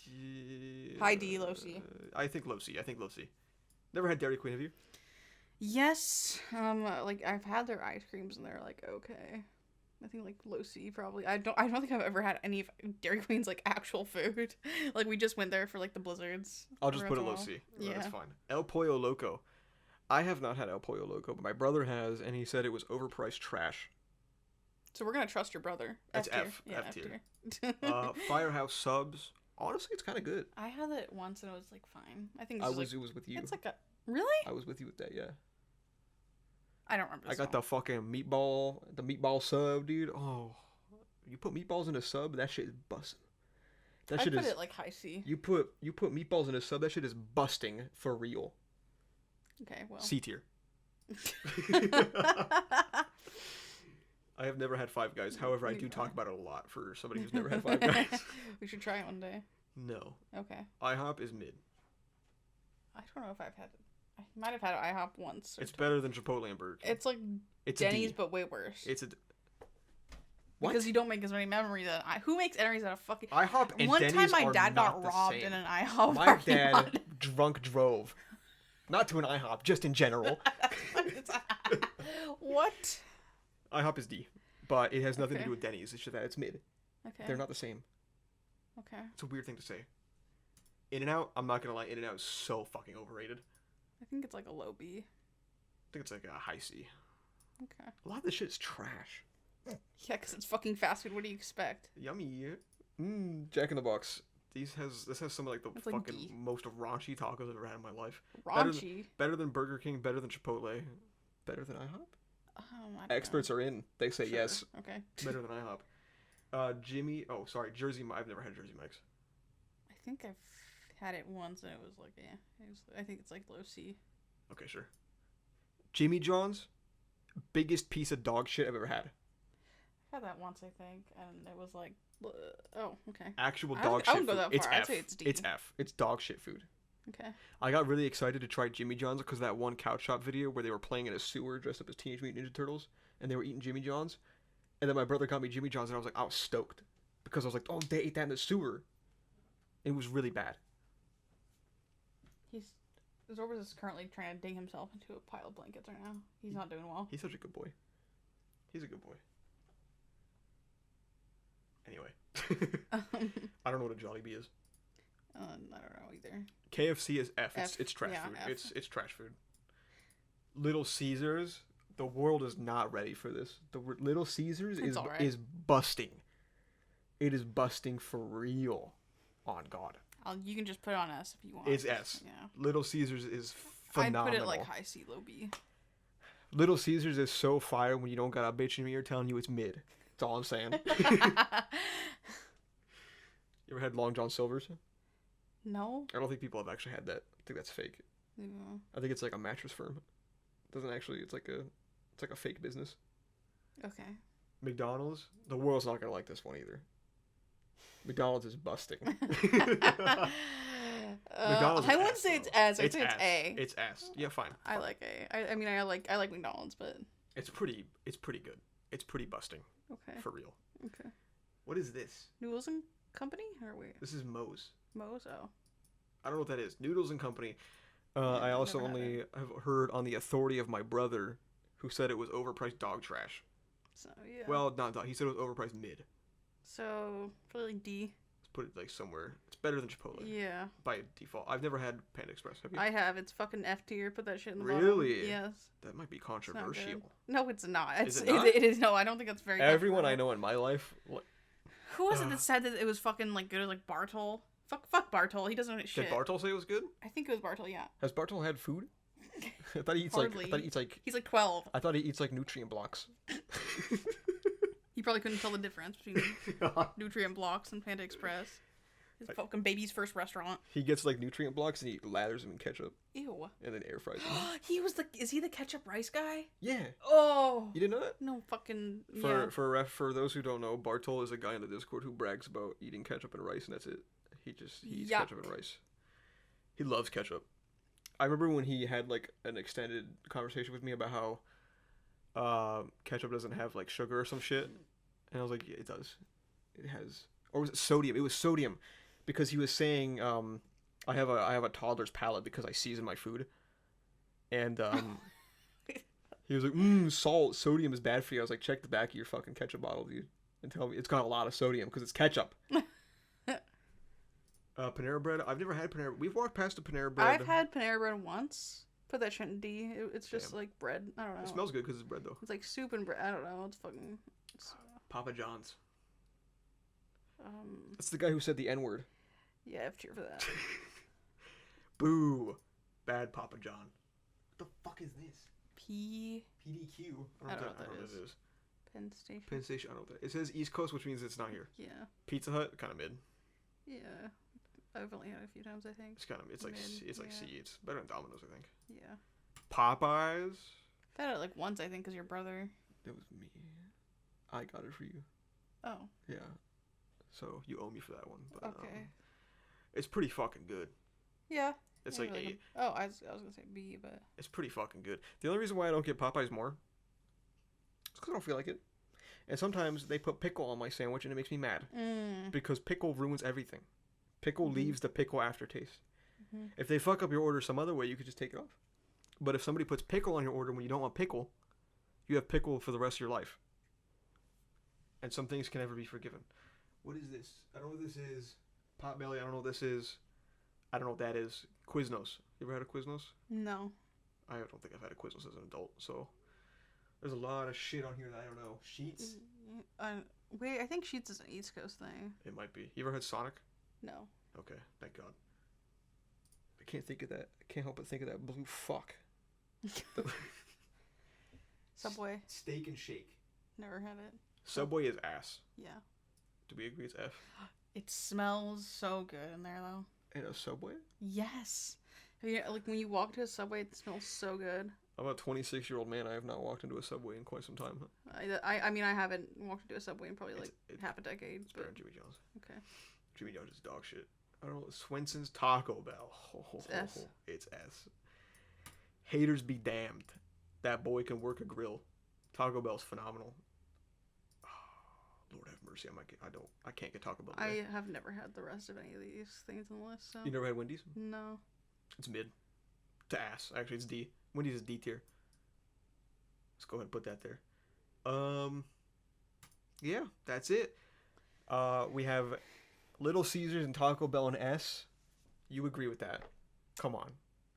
D. High D, low C. I think low C. Never had Dairy Queen, have you? Yes. Like I've had their ice creams and they're like okay. I think like low C probably. I don't think I've ever had any of Dairy Queen's like actual food. Like we just went there for like the blizzards. I'll just put it every low once in a C. while. Yeah. That's fine. El Pollo Loco. I have not had El Pollo Loco, but my brother has, and he said it was overpriced trash. So we're gonna trust your brother. That's tier. F. Yeah, F tier. tier. Firehouse Subs. Honestly, it's kind of good. I had it once and it was like fine. I think It it's was with you. it's like a really. I was with you with that, yeah. I don't remember. I got the fucking meatball sub, dude. Oh, you put meatballs in a sub, that shit is busting. That I shit put is. it like high C. You put meatballs in a sub, that shit is busting for real. Okay, well. C tier. I have never had Five Guys. However, I do talk about it a lot for somebody who's never had Five Guys. We should try it one day. No. Okay. IHOP is mid. I don't know if I've had it. I might have had IHOP once. It's better than Chipotle and Burger King. It's like It's Denny's, a D. but way worse. It's a D. What? Because you don't make as many memories. Who makes memories out of fucking? IHOP and One Denny's time, my are dad not got the robbed same. in an IHOP. My parking dad lot. drunk drove. Not to an IHOP, just in general. What? IHOP is D, but it has nothing to Okay. do with Denny's. It's just that it's mid. Okay. They're not the same. Okay. It's a weird thing to say. In-N-Out, I'm not gonna lie, In-N-Out is so fucking overrated. I think it's like a low B. I think it's like a high C. Okay. A lot of this shit is trash. Yeah, because it's fucking fast food. What do you expect? Yummy. Jack in the Box. This has some of like the It's like fucking D. most raunchy tacos I've ever had in my life. Raunchy. Better than Burger King, better than Chipotle, better than IHOP. I don't Experts are in. They say Sure. yes. Okay. Better than IHOP. Jersey. I've never had Jersey Mike's. I think I've had it once and it was like, yeah. I think it's like low C. Okay, sure. Jimmy John's, biggest piece of dog shit I've ever had. I had that once, I think, and it was like, oh, okay. Actual I dog wouldn't- shit I wouldn't go food. that It's far. I'd F. say it's D. It's F. It's dog shit food. Okay. I got really excited to try Jimmy John's because that one couch shop video where they were playing in a sewer dressed up as Teenage Mutant Ninja Turtles and they were eating Jimmy John's. And then my brother got me Jimmy John's and I was like, I was stoked. Because I was like, oh, they ate that in the sewer. It was really bad. Zorbas is currently trying to dig himself into a pile of blankets right now. He's not doing well. He's such a good boy. He's a good boy. Anyway. I don't know what a Jollibee is. I don't know either. KFC is F. F, It's trash yeah, food. F. It's trash food. Little Caesars. The world is not ready for this. Little Caesars It's is alright. is busting. It is busting for real. On God. You can just put it on S if you want. It's S. Yeah. Little Caesars is phenomenal. I'd put it like high C, low B. Little Caesars is so fire when you don't got a bitch in your ear telling you it's mid. That's all I'm saying. You ever had Long John Silver's? No. I don't think people have actually had that. I think that's fake. Yeah. I think it's like a mattress firm. It doesn't actually. It's like a fake business. Okay. McDonald's. The world's not gonna like this one either. McDonald's is busting. McDonald's. I is wouldn't S, say it's though. S. I'd say it's S. A. It's S. Yeah, fine. I like A. I mean, I like McDonald's, but It's pretty good. It's pretty busting okay. for real. Okay. What is this? Noodles and Company? Or wait, This is Moe's. Moe's? Oh. I don't know what that is. Noodles and Company. Yeah, I I've also never had only have heard on the authority of my brother, who said it was overpriced dog trash. So yeah. Well, not dog. He said it was overpriced mid. So probably like D. It's put it like somewhere. It's better than Chipotle Yeah. by default. I've never had Panda Express. Have you? I have. It's fucking F tier. Put that shit in the bottom. Really? Yes. That might be It's not controversial. good. No, it's not. Is it not? It is. No, I don't think that's very good. Everyone I know in my life. Who was it that said that it was fucking like good? Like Bartol. Fuck Bartol. He doesn't know shit. Did Bartol say it was good? I think it was Bartol. Yeah. Has Bartol had food? I thought he eats Hardly. He's like 12. I thought he eats like nutrient blocks. He probably couldn't tell the difference between nutrient blocks and Panda Express. His fucking baby's first restaurant. He gets like nutrient blocks and he lathers them in ketchup. Ew. And then air fries them. Is he the ketchup rice guy? Yeah. Oh. You didn't know that? No fucking. For those who don't know, Bartol is a guy in the Discord who brags about eating ketchup and rice, and that's it. He eats ketchup and rice. He loves ketchup. I remember when he had like an extended conversation with me about how ketchup doesn't have like sugar or some shit, and I was like, yeah, it does. It has, or was it sodium? It was sodium, because he was saying, I have a toddler's palate because I season my food, and he was like, salt, sodium is bad for you. I was like, check the back of your fucking ketchup bottle, dude, and tell me it's got a lot of sodium because it's ketchup. Panera Bread. I've never had Panera. We've walked past a Panera Bread. I've had Panera Bread once. Put that shit in D. It's just like bread. I don't know. It smells good because it's bread though. It's like soup and bread. I don't know. It's fucking. Papa John's. That's the guy who said the N-word. Yeah, F tier for that. Boo. Bad Papa John. What the fuck is this? PDQ. I don't know what that is. Penn Station. Penn Station. I don't know what that is. It says East Coast, which means it's not here. Yeah. Pizza Hut, kind of mid. Yeah. I've only had it a few times, I think. It's kind of like C. It's better than Domino's, I think. Yeah. Popeyes. I've had it like once, I think, because your brother. It was me. I got it for you. Oh. Yeah. So you owe me for that one. But, okay. It's pretty fucking good. Yeah. It's yeah, like really 8. Oh, I was gonna say B, but. It's pretty fucking good. The only reason why I don't get Popeyes more is because I don't feel like it. And sometimes they put pickle on my sandwich and it makes me mad. Because pickle ruins everything. Pickle leaves the pickle aftertaste. If they fuck up your order some other way, you could just take it off. But if somebody puts pickle on your order when you don't want pickle, you have pickle for the rest of your life. And some things can never be forgiven. What is this? I don't know what this is. Potbelly, I don't know what this is. I don't know what that is. Quiznos. You ever had a Quiznos? No. I don't think I've had a Quiznos as an adult, so there's a lot of shit on here that I don't know. Sheets? Wait, I think Sheets is an East Coast thing. It might be. You ever had Sonic? No. Okay, thank God. I can't think of that. I can't help but think of that blue fuck. Subway. Steak and Shake. Never had it. Subway is ass. Yeah. Do we agree it's F? It smells so good in there, though. In a Subway? Yes. Like when you walk to a Subway, it smells so good. I'm a 26-year-old man. I have not walked into a Subway in quite some time. I mean, I haven't walked into a Subway in probably half a decade. It's better than Jimmy John's. Okay. Jimmy John's is dog shit. I don't know. Swenson's Taco Bell. It's S. It's S. Haters be damned. That boy can work a grill. Taco Bell's phenomenal. Lord have mercy. I can't get Taco Bell today. I have never had the rest of any of these things on the list. So. You never had Wendy's? No. It's mid. To ass. Actually, it's D. Wendy's is D tier. Let's go ahead and put that there. Yeah, that's it. We have Little Caesars and Taco Bell in S. You agree with that? Come on.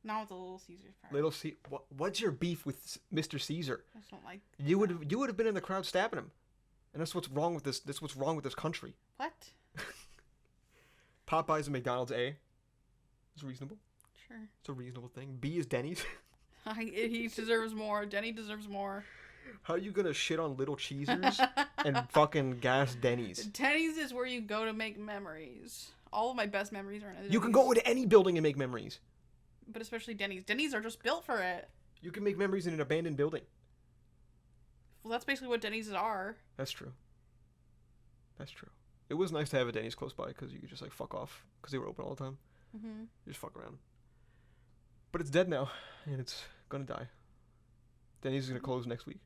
Not with the Little Caesars part. What's your beef with Mr. Caesar? I just don't like. You would have been in the crowd stabbing him. And that's what's wrong with this. That's what's wrong with this country. What? Popeyes and McDonald's A. It's reasonable. Sure. It's a reasonable thing. B is Denny's. He deserves more. Denny deserves more. How are you gonna shit on Little Caesars and fucking gas Denny's? Denny's is where you go to make memories. All of my best memories are in Denny's. You can go into any building and make memories. But especially Denny's. Denny's are just built for it. You can make memories in an abandoned building. Well, that's basically what Denny's are. That's true. That's true. It was nice to have a Denny's close by because you could just like fuck off because they were open all the time. Mm-hmm. You just fuck around. But it's dead now, and it's gonna die. Denny's is gonna close next week.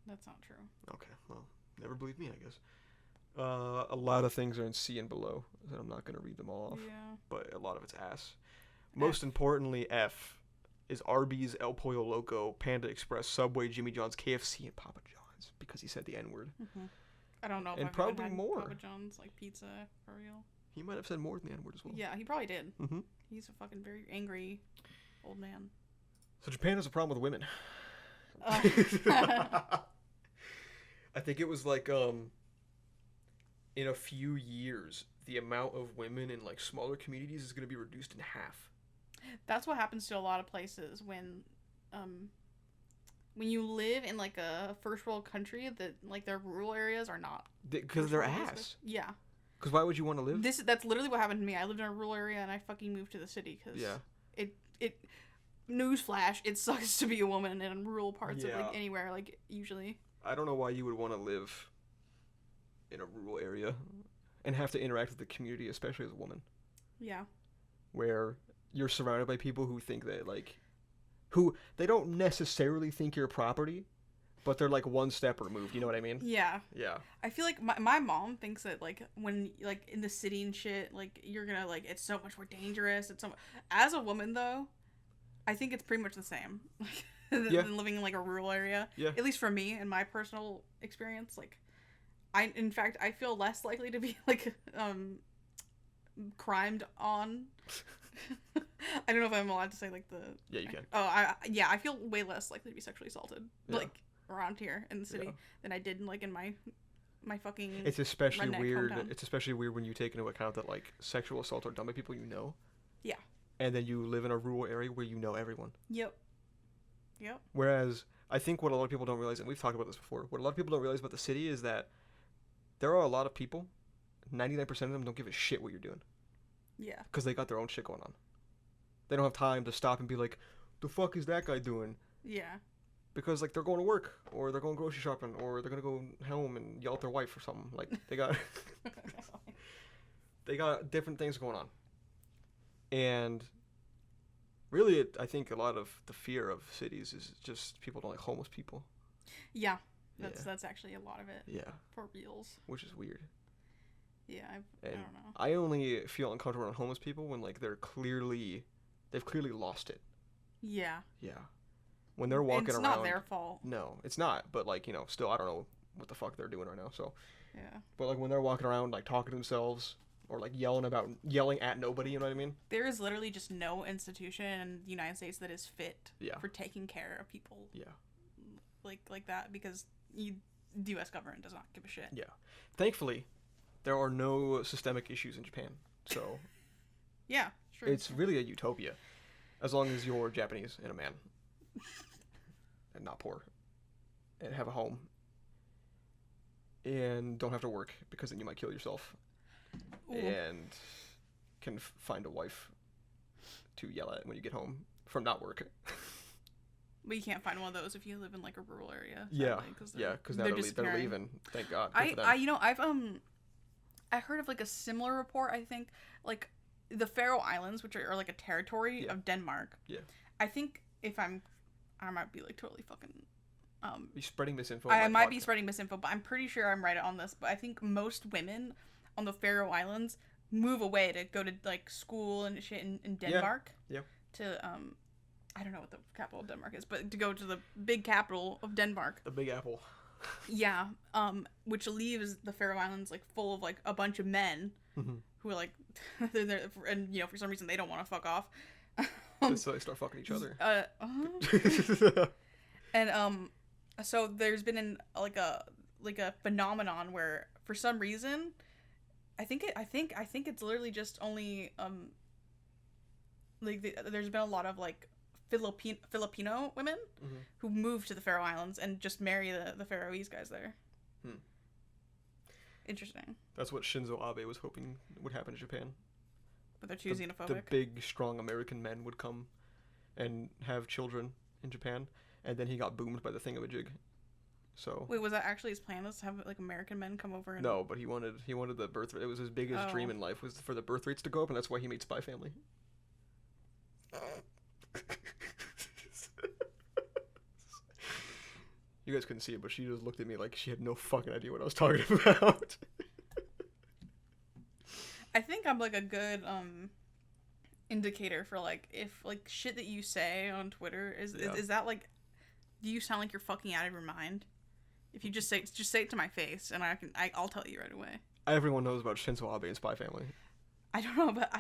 That's not true. Okay, well, never believe me, I guess. A lot of things are in C and below, and I'm not gonna read them all off. Yeah. But a lot of it's ass. Most importantly, F is Arby's, El Pollo Loco, Panda Express, Subway, Jimmy John's, KFC, and Papa John's because he said the N-word. Mm-hmm. I don't know if And I've probably even had more. Papa John's like pizza for real. He might have said more than the N-word as well. Yeah, he probably did. Mm-hmm. He's a fucking very angry old man. So Japan has a problem with women. I think it was like in a few years the amount of women in like smaller communities is going to be reduced in half. That's what happens to a lot of places when you live in like a first world country that like their rural areas are not Because they're ass. Yeah. Because why would you want to live? That's literally what happened to me. I lived in a rural area and I fucking moved to the city because it newsflash, it sucks to be a woman in rural parts of like anywhere, like usually. I don't know why you would want to live in a rural area and have to interact with the community, especially as a woman. Yeah. Where you're surrounded by people who think that who they don't necessarily think you're property, but they're like one step removed. You know what I mean? Yeah. Yeah. I feel like my mom thinks that like when like in the city and shit, like you're gonna like it's so much more dangerous. As a woman though, I think it's pretty much the same than living in like a rural area. Yeah. At least for me in my personal experience, like I feel less likely to be like crimed on. I don't know if I'm allowed to say like the. Yeah, you can. I feel way less likely to be sexually assaulted like around here in the city than I did in my fucking. It's especially weird. Hometown. It's especially weird when you take into account that like sexual assaults are done by people you know. Yeah. And then you live in a rural area where you know everyone. Yep. Whereas I think what a lot of people don't realize, and we've talked about this before, what a lot of people don't realize about the city is that there are a lot of people, 99% of them don't give a shit what you're doing. Yeah. Because they got their own shit going on. They don't have time to stop and be like, the fuck is that guy doing? Yeah. Because like they're going to work, or they're going grocery shopping, or they're gonna go home and yell at their wife or something. Like they got different things going on. And really, I think a lot of the fear of cities is just people don't like homeless people. Yeah. That's actually a lot of it. Yeah. For reals. Which is weird. Yeah, I don't know. I only feel uncomfortable around homeless people when like they've clearly lost it. Yeah. Yeah. When they're walking around. It's not their fault. No, it's not. But like, still, I don't know what the fuck they're doing right now. So. Yeah. But like when they're walking around like talking to themselves or like yelling at nobody, you know what I mean? There is literally just no institution in the United States that is fit for taking care of people. Yeah. Like that because the U.S. government does not give a shit. Yeah. Thankfully, there are no systemic issues in Japan. So. Yeah, sure. It's really a utopia, as long as you're Japanese and a man, and not poor, and have a home, and don't have to work because then you might kill yourself. Ooh. And can find a wife to yell at when you get home from not work. But you can't find one of those if you live in like a rural area. Yeah, because they're leaving. Thank God. I heard of like a similar report. I think like the Faroe Islands, which are like a territory of Denmark. Yeah. I think I might be like totally fucking. Be spreading misinfo. I might be spreading misinfo, but I'm pretty sure I'm right on this. But I think most women on the Faroe Islands move away to go to like school and shit in Denmark. Yeah. To I don't know what the capital of Denmark is, but to go to the big capital of Denmark. The Big Apple. Yeah. Which leaves the Faroe Islands like full of like a bunch of men who are like, and for some reason they don't want to fuck off. So they start fucking each other. And so there's been a phenomenon where for some reason, I think it's literally just only there's been a lot of like Filipino women who move to the Faroe Islands and just marry the Faroese guys there. Interesting. That's what Shinzo Abe was hoping would happen to Japan. But they're too xenophobic. The big, strong American men would come and have children in Japan, and then he got boomed by the thingamajig. So. Wait, was that actually his plan? Was to have like American men come over? No, but he wanted the birth rate. It was his biggest dream in life was for the birth rates to go up, and that's why he made Spy Family. You guys couldn't see it, but she just looked at me like she had no fucking idea what I was talking about. I think I'm like a good indicator for like if like shit that you say on Twitter is that like, do you sound like you're fucking out of your mind? If you just say it to my face, and I'll tell you right away. Everyone knows about Shinzo Abe and Spy Family. I don't know, but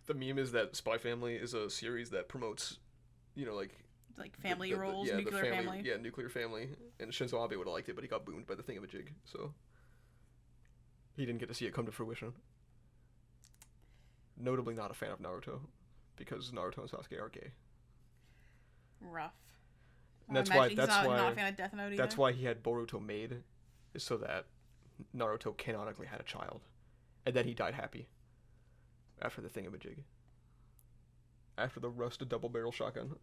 The meme is that Spy Family is a series that promotes, like family roles, nuclear family. Yeah, nuclear family. And Shinzo Abe would have liked it, but he got boomed by the thingamajig, so he didn't get to see it come to fruition. Notably not a fan of Naruto, because Naruto and Sasuke are gay. Rough. And that's why he's not a fan of Death Note either. That's why he had Boruto made, is so that Naruto canonically had a child, and then he died happy after the thingamajig. After the rusted double barrel shotgun.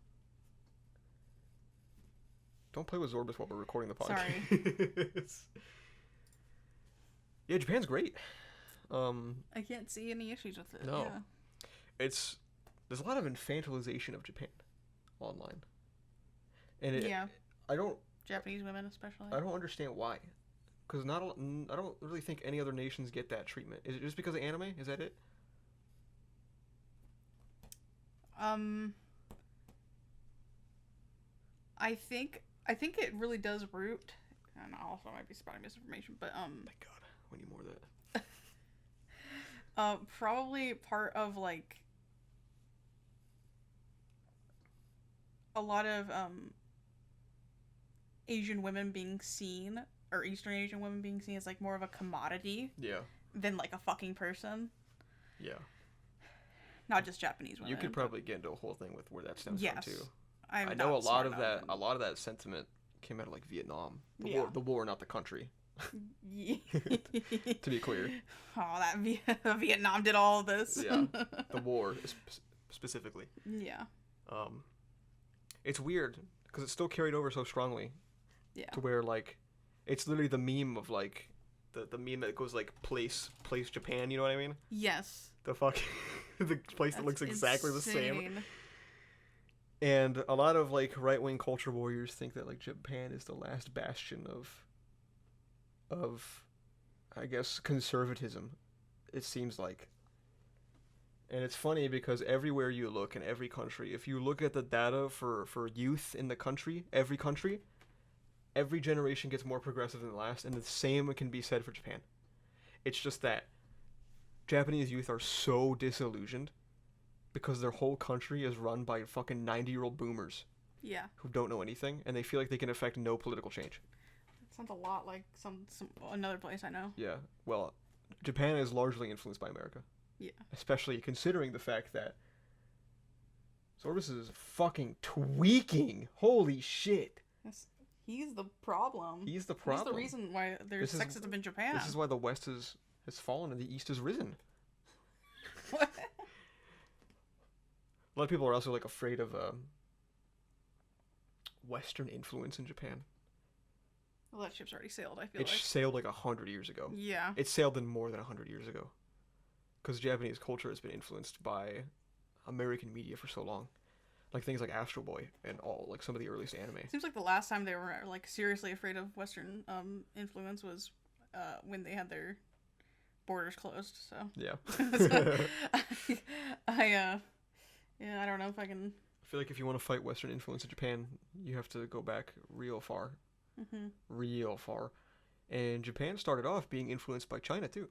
Don't play with Zorbus while we're recording the podcast. Sorry. Yeah, Japan's great. I can't see any issues with it. No. Yeah. There's a lot of infantilization of Japan online. And I don't Japanese women especially. I don't understand why. Because I don't really think any other nations get that treatment. Is it just because of anime? Is that it? I think it really does root, and also I might be spouting misinformation, but Thank God, we need more of that. Probably part of like a lot of Asian women being seen, or Eastern Asian women being seen as like more of a commodity. Yeah. Than like a fucking person. Yeah. Not just Japanese women. You could probably get into a whole thing with where that stems from too. I know a lot of that sentiment came out of like Vietnam. The war, not the country. To be clear. Oh, that Vietnam did all of this. Yeah, the war specifically. Yeah. It's weird because it's still carried over so strongly. Yeah. To where like, it's literally the meme of like, the meme that goes like place Japan. You know what I mean? Yes. The fuck, the place that looks exactly the same. Insane. And a lot of like right-wing culture warriors think that like Japan is the last bastion of I guess conservatism, it seems like. And it's funny because everywhere you look in every country, if you look at the data for youth in the country, every generation gets more progressive than the last, and the same can be said for Japan. It's just that Japanese youth are so disillusioned because their whole country is run by fucking 90-year-old boomers. Yeah. Who don't know anything, and they feel like they can affect no political change. That sounds a lot like another place I know. Yeah. Well, Japan is largely influenced by America. Yeah. Especially considering the fact that Sorbus is fucking tweaking. Holy shit. He's the problem. He's the problem. He's the reason why there's sexism in Japan. This is why the West has fallen and the East has risen. What? A lot of people are also like afraid of Western influence in Japan. Well, that ship's already sailed, I feel like. It sailed like 100 years ago. Yeah. It sailed in more than 100 years ago. Because Japanese culture has been influenced by American media for so long. Like things like Astro Boy and all, like some of the earliest anime. Seems like the last time they were like seriously afraid of Western influence was when they had their borders closed. So yeah. I don't know if I can. I feel like if you want to fight Western influence in Japan, you have to go back real far. Mm-hmm. Real far. And Japan started off being influenced by China too.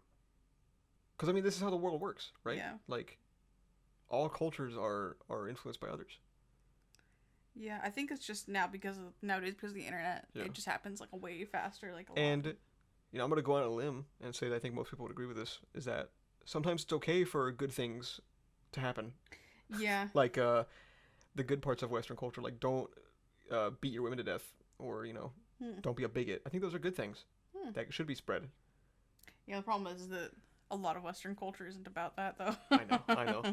Because I mean, this is how the world works, right? Yeah. Like, all cultures are influenced by others. Yeah, I think it's just nowadays because of the internet, it just happens like way faster, like a lot. And, I'm gonna go on a limb and say that I think most people would agree with this, is that sometimes it's okay for good things to happen. Yeah. Like, the good parts of Western culture, like don't beat your women to death, or don't be a bigot. I think those are good things that should be spread. Yeah, the problem is that a lot of Western culture isn't about that, though. I know.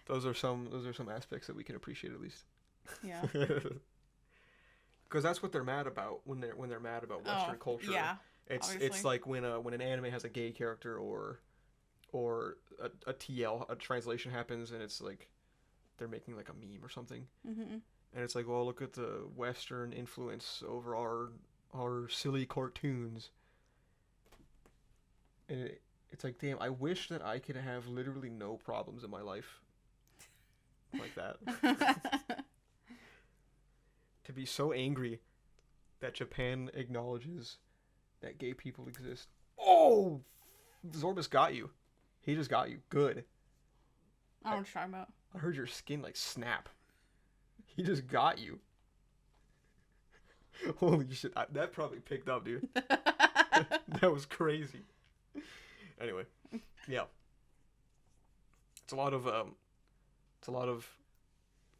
Those are some aspects that we can appreciate at least. Yeah. Because that's what they're mad about when they're mad about Western culture. Yeah. It's like when an anime has a gay character or a TL, a translation happens, and it's like they're making like a meme or something. Mm-hmm. And it's like, well, look at the Western influence over our silly cartoons. And it's like, damn, I wish that I could have literally no problems in my life like that. to be so angry that Japan acknowledges that gay people exist. Oh, Zorbus got you. He just got you. Good. I don't know what you're talking about. I heard your skin like snap. He just got you. Holy shit! That probably picked up, dude. That was crazy. Anyway, yeah. It's a lot of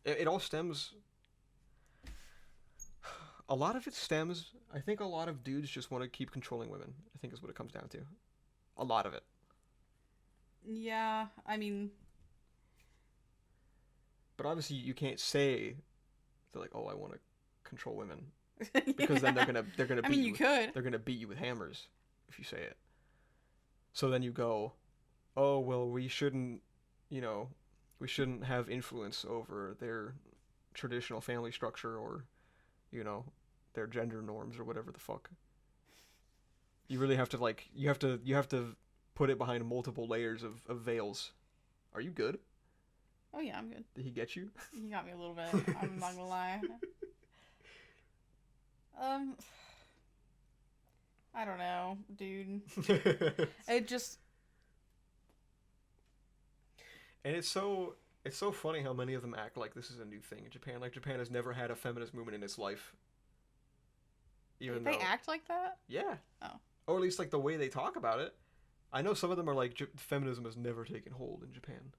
it all stems. A lot of it stems. I think a lot of dudes just want to keep controlling women. I think is what it comes down to. A lot of it. Yeah, I mean, But obviously, you can't say they're like, "Oh, I want to control women," because then they're gonna I beat mean, you. you could. They're gonna beat you with hammers if you say it. So then you go, "Oh, well, we shouldn't have influence over their traditional family structure or, their gender norms or whatever the fuck." You really have to you have to put it behind multiple layers of veils. Are you good? Oh yeah, I'm good. Did he get you? You got me a little bit. I'm not gonna lie. I don't know, dude. It just. And it's so funny how many of them act like this is a new thing in Japan. Like Japan has never had a feminist movement in its life. Even They though, act like that? yeah. Oh. Or at least like the way they talk about it. I know some of them are like feminism has never taken hold in Japan.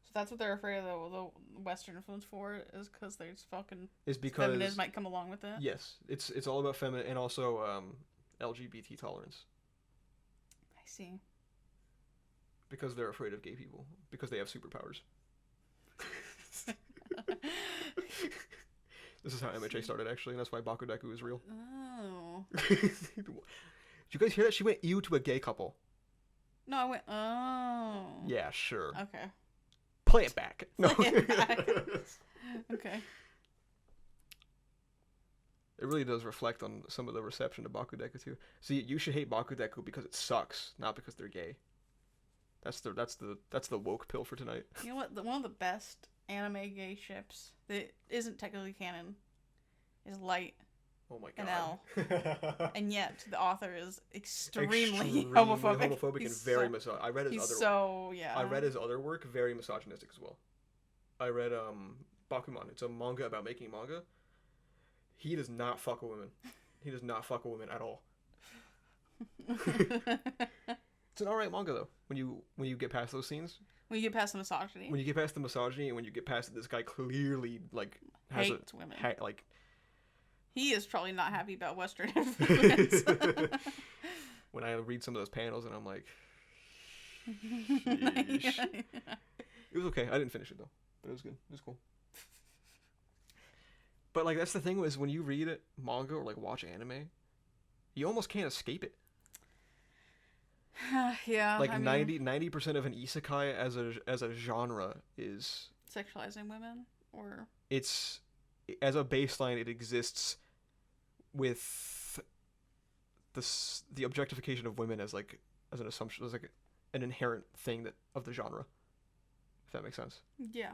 So that's what they're afraid of the Western influence for is because there's fucking Is because feminism might come along with it. yes, it's all about feminine and also LGBT tolerance. I see. Because they're afraid of gay people because they have superpowers. This is how MHA started actually, and that's why Bakudeku is real. Oh. Did you guys hear that? She went ew to a gay couple. No, I went, oh. Yeah, sure. Okay. Play it back. No. Play it back. Okay. It really does reflect on some of the reception to Bakudeku too. See, you should hate Bakudeku because it sucks, not because they're gay. That's the woke pill for tonight. You know what? One of the best anime gay ships that isn't technically canon is Light Oh my and god. L. And yet the author is extremely homophobic. And very misogynist. I read his other so yeah. I read his other work, very misogynistic as well. I read Bakuman. It's a manga about making manga. He does not fuck with women. He does not fuck with women at all. It's an alright manga though. When you get past those scenes. When you get past the misogyny. When you get past the misogyny and when you get past this guy clearly like has hates women. Like he is probably not happy about Western influence. When I read some of those panels and I'm like, sheesh. It was okay. I didn't finish it though, but it was good. It was cool. But like that's the thing is when you read manga or like watch anime, you almost can't escape it. Yeah. Like 90% of an isekai as a genre is sexualizing women, or it's as a baseline it exists with the objectification of women as an assumption, as like an inherent thing that of the genre. If that makes sense. Yeah.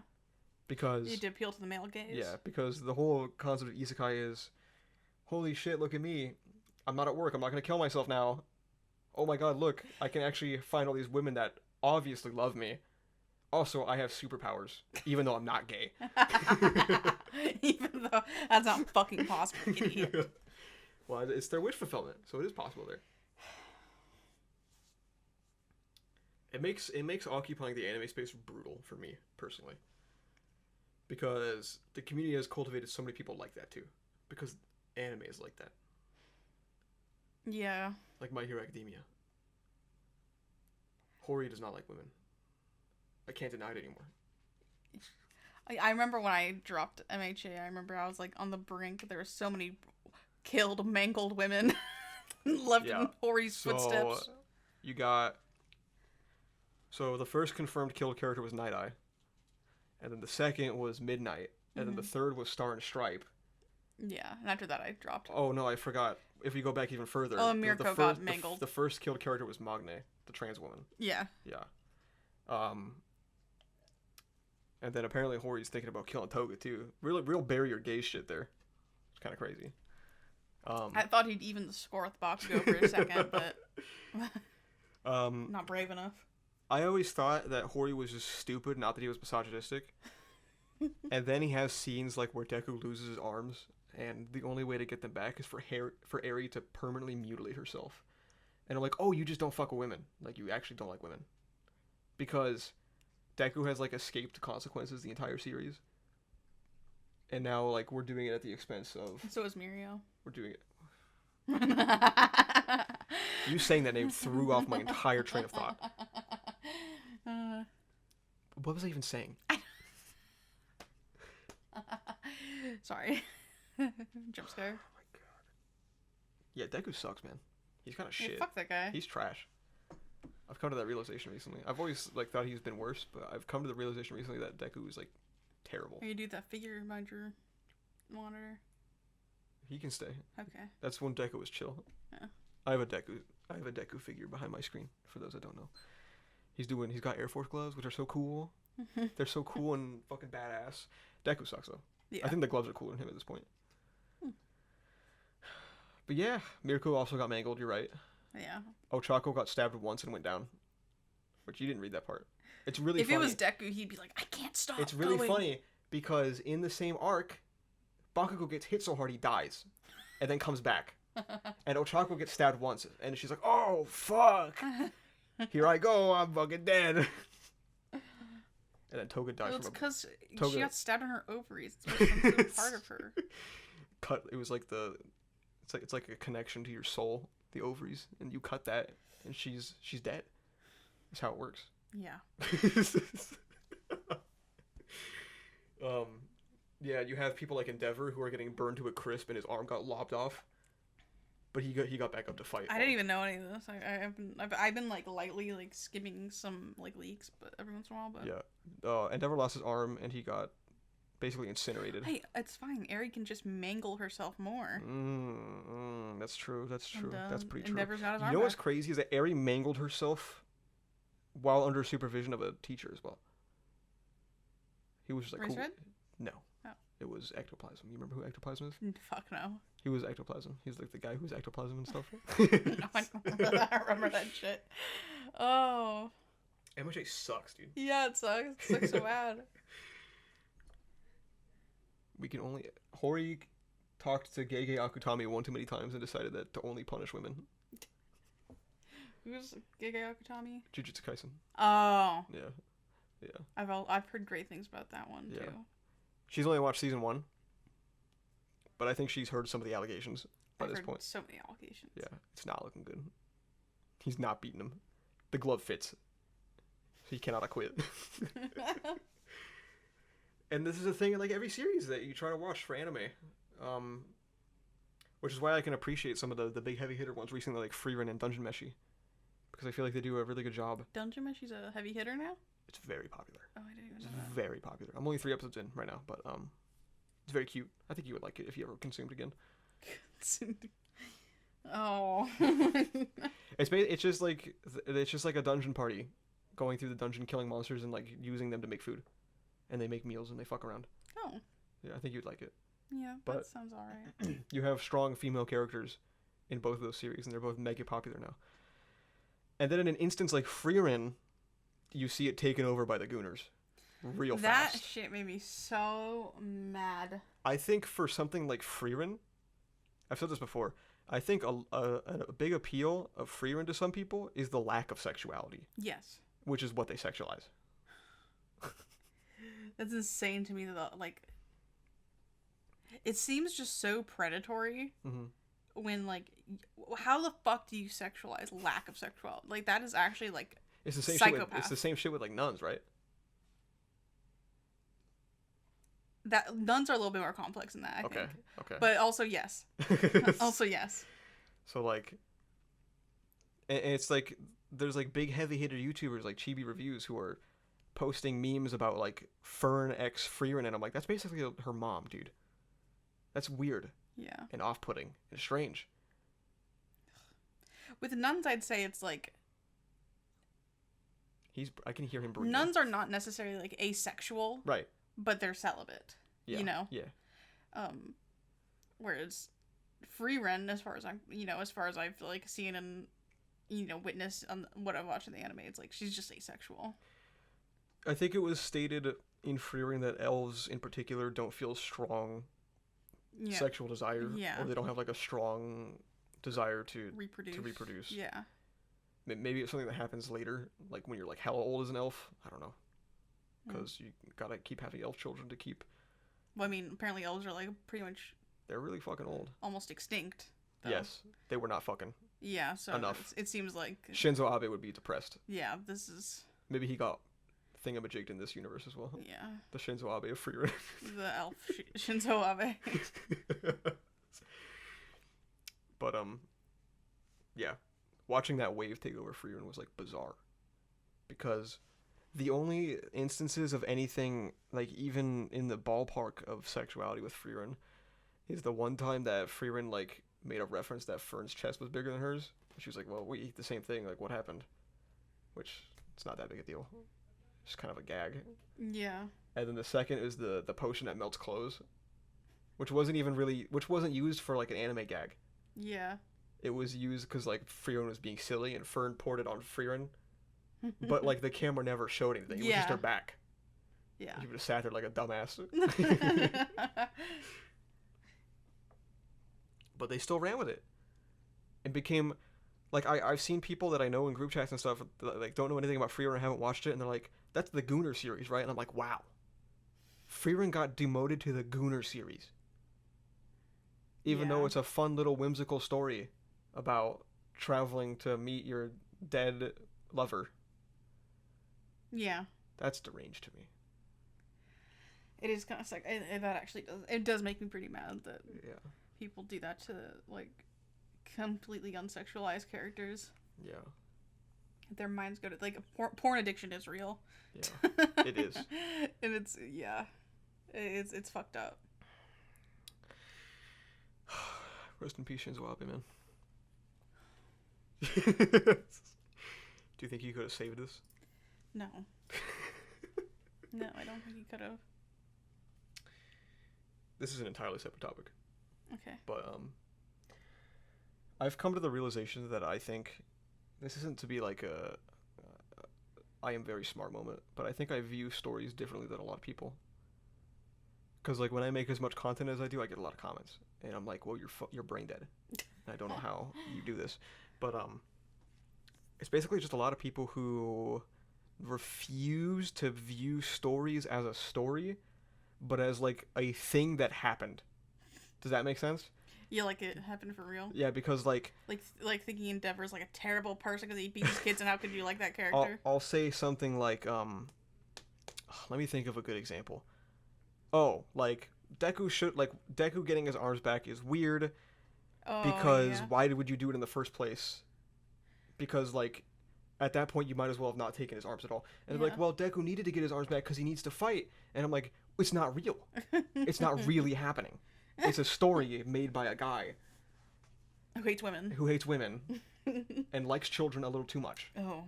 Because you need to appeal to the male gaze. Yeah, because the whole concept of isekai is, holy shit, look at me. I'm not at work. I'm not going to kill myself now. Oh my god, look. I can actually find all these women that obviously love me. Also, I have superpowers, even though I'm not gay. Even though that's not fucking possible, idiot. Well, it's their wish fulfillment, so it is possible there. It makes occupying the anime space brutal for me, personally. Because the community has cultivated so many people like that, too. Because anime is like that. Yeah. Like My Hero Academia. Hori does not like women. I can't deny it anymore. I remember when I dropped MHA, I remember I was like on the brink. There were so many killed, mangled women left in Hori's footsteps. You got... So the first confirmed killed character was Night Eye. And then the second was Midnight. And then the third was Star and Stripe. Yeah, and after that I dropped. Oh no, I forgot. If we go back even further... Oh, Mirko got mangled. The first killed character was Magne, the trans woman. Yeah. Yeah. And then apparently Hori's thinking about killing Toga too. Real barrier gay shit there. kind of crazy. I thought he'd even the score with Bakugo for a second, but not brave enough. I always thought that Hori was just stupid, not that he was misogynistic. And then he has scenes like where Deku loses his arms, and the only way to get them back is for Eri to permanently mutilate herself. And I'm like, oh, you just don't fuck with women. Like, you actually don't like women. Because Deku has, like, escaped consequences the entire series. And now, like, we're doing it at the expense of... So is Mirio. We're doing it... You saying that name threw off my entire train of thought. What was I even saying? Sorry. Jump scare. Oh my god. Yeah, Deku sucks, man. He's kind of shit. Yeah, fuck that guy. He's trash. I've come to that realization recently. I've always like thought he's been worse, but I've come to the realization recently that Deku is like terrible. Are you do that figure behind your monitor? He can stay. Okay. That's when Deku was chill. Yeah. I have a Deku figure behind my screen. For those that don't know, he's got Air Force gloves, which are so cool. They're so cool and fucking badass. Deku sucks though. Yeah. I think the gloves are cooler than him at this point. But yeah, Mirko also got mangled. You're right. Yeah. Ochako got stabbed once and went down. But you didn't read that part. It's really funny. If it was Deku, he'd be like, I can't stop. It's really funny because in the same arc, Bakugo gets hit so hard he dies. And then comes back. And Ochako gets stabbed once. And she's like, oh, fuck. Here I go. I'm fucking dead. And then Toga dies it's because Toga... she got stabbed in her ovaries. It's part of her. It was like it's like a connection to your soul, the ovaries, and you cut that, and she's dead. That's how it works. Yeah. Yeah, you have people like Endeavor who are getting burned to a crisp, and his arm got lopped off. But he got back up to fight. I didn't even know any of this. I've been like lightly like skimming some like leaks, but every once in a while. But yeah, Endeavor lost his arm, and he got basically incinerated. Hey, it's fine. Eri can just mangle herself more. That's true. That's true. And, that's pretty true. Endeavor's got his arm You know back. what's crazy is that Eri mangled herself while under supervision of a teacher as well. He was just like, cool. No. Oh. It was ectoplasm. You remember who ectoplasm is? Fuck no. He was ectoplasm. He's like the guy who's ectoplasm and stuff. No, I don't remember that shit. Oh. MJ sucks, dude. Yeah, it sucks. It sucks so bad. We can only... Hori talked to Gege Akutami one too many times and decided that to only punish women. Who's Gege Akutami? Jujutsu Kaisen. Oh. Yeah. I've heard great things about that one too. She's only watched season 1, but I think she's heard some of the allegations by this point. So many allegations. Yeah, it's not looking good. He's not beating him. The glove fits. He cannot acquit. And this is a thing in like every series that you try to watch for anime. Which is why I can appreciate some of the big heavy hitter ones recently, like Frieren and Dungeon Meshi. Because I feel like they do a really good job. Dungeon Meshi's a heavy hitter now? It's very popular. Oh, I didn't even know It's that. very popular. I'm only 3 episodes in right now, but it's very cute. I think you would like it if you ever consumed again. Oh. It's just like a dungeon party, going through the dungeon, killing monsters, and like using them to make food, and they make meals and they fuck around. Oh. Yeah, I think you'd like it. Yeah, but that sounds alright. You have strong female characters in both of those series, and they're both mega popular now. And then in an instance like Frieren, you see it taken over by the Gooners real fast. That shit made me so mad. I think for something like Frieren, I've said this before, I think a big appeal of Frieren to some people is the lack of sexuality. Yes. Which is what they sexualize. That's insane to me that, like, it seems just so predatory when, like, how the fuck do you sexualize lack of sexuality? Like, that is actually, like, it's the same psychopath. It's the same shit with, like, nuns, right? That nuns are a little bit more complex than that, I think. Okay. But also, yes. Also, yes. So, like, and it's like, there's, like, big heavy hitter YouTubers like Chibi Reviews who are posting memes about, like, Fern x Frieren, and I'm like, that's basically her mom, dude. That's weird. Yeah. And off-putting and strange. With nuns, I'd say it's like... I can hear him breathing. Nuns are not necessarily, like, asexual. Right. But they're celibate. Yeah. You know? Yeah. Whereas Frieren, as far as I've like seen and witnessed on what I've watched in the anime, it's like she's just asexual. I think it was stated in Freering that elves in particular don't feel strong sexual desire, or they don't have like a strong desire to reproduce. Yeah. Maybe it's something that happens later, like when you're like hella old as an elf. I don't know, because you gotta keep having elf children to keep. Well, I mean, apparently elves are like pretty much. They're really fucking old. Almost extinct. Though. Yes, they were not fucking. Yeah, so enough. It seems like Shinzo Abe would be depressed. Yeah, this is. Maybe he got thingamajigged in this universe as well. Yeah. The Shinzo Abe of Freerun. The elf Shinzo Abe. But yeah, watching that wave take over Freerun was like bizarre, because the only instances of anything like even in the ballpark of sexuality with Freerun is the one time that Freerun like made a reference that Fern's chest was bigger than hers. She was like, "Well, we eat the same thing. Like, what happened?" Which it's not that big a deal. Just kind of a gag. Yeah. And then the second is the potion that melts clothes, which wasn't used for like an anime gag. Yeah. It was used because like Freerun was being silly and Fern poured it on Freerun, but like the camera never showed anything. It was just her back. Yeah. She would have sat there like a dumbass. But they still ran with it. It became like I've seen people that I know in group chats and stuff that like don't know anything about Freerun and haven't watched it, and they're like, "That's the Gooner series, right?" And I'm like, "Wow, Freerun got demoted to the Gooner series." Even though it's a fun little whimsical story about traveling to meet your dead lover. Yeah. That's deranged to me. It is kind of sick. That actually does. It does make me pretty mad that people do that to like completely unsexualized characters. Yeah. Their minds go to like porn addiction is real. Yeah, it is. And it's fucked up. Rest in peace, Shinzo Abe, man. Do you think he could have saved this? No. No, I don't think he could have. This is an entirely separate topic. Okay. But I've come to the realization that I think this isn't to be like a I am very smart moment, but I think I view stories differently than a lot of people. Because like when I make as much content as I do, I get a lot of comments, and I'm like, "Well, you're brain dead." I don't know how you do this, but it's basically just a lot of people who refuse to view stories as a story, but as like a thing that happened. Does that make sense? Yeah, like it happened for real. Yeah, because like thinking Endeavor's like a terrible person because he beats his kids, and how could you like that character? I'll say something like let me think of a good example. Oh, like Deku getting his arms back is weird. Oh, because why would you do it in the first place? Because like at that point you might as well have not taken his arms at all. And they're like, well, Deku needed to get his arms back because he needs to fight. And I'm like, it's not real. It's not really happening. It's a story made by a guy who hates women. And likes children a little too much. Oh.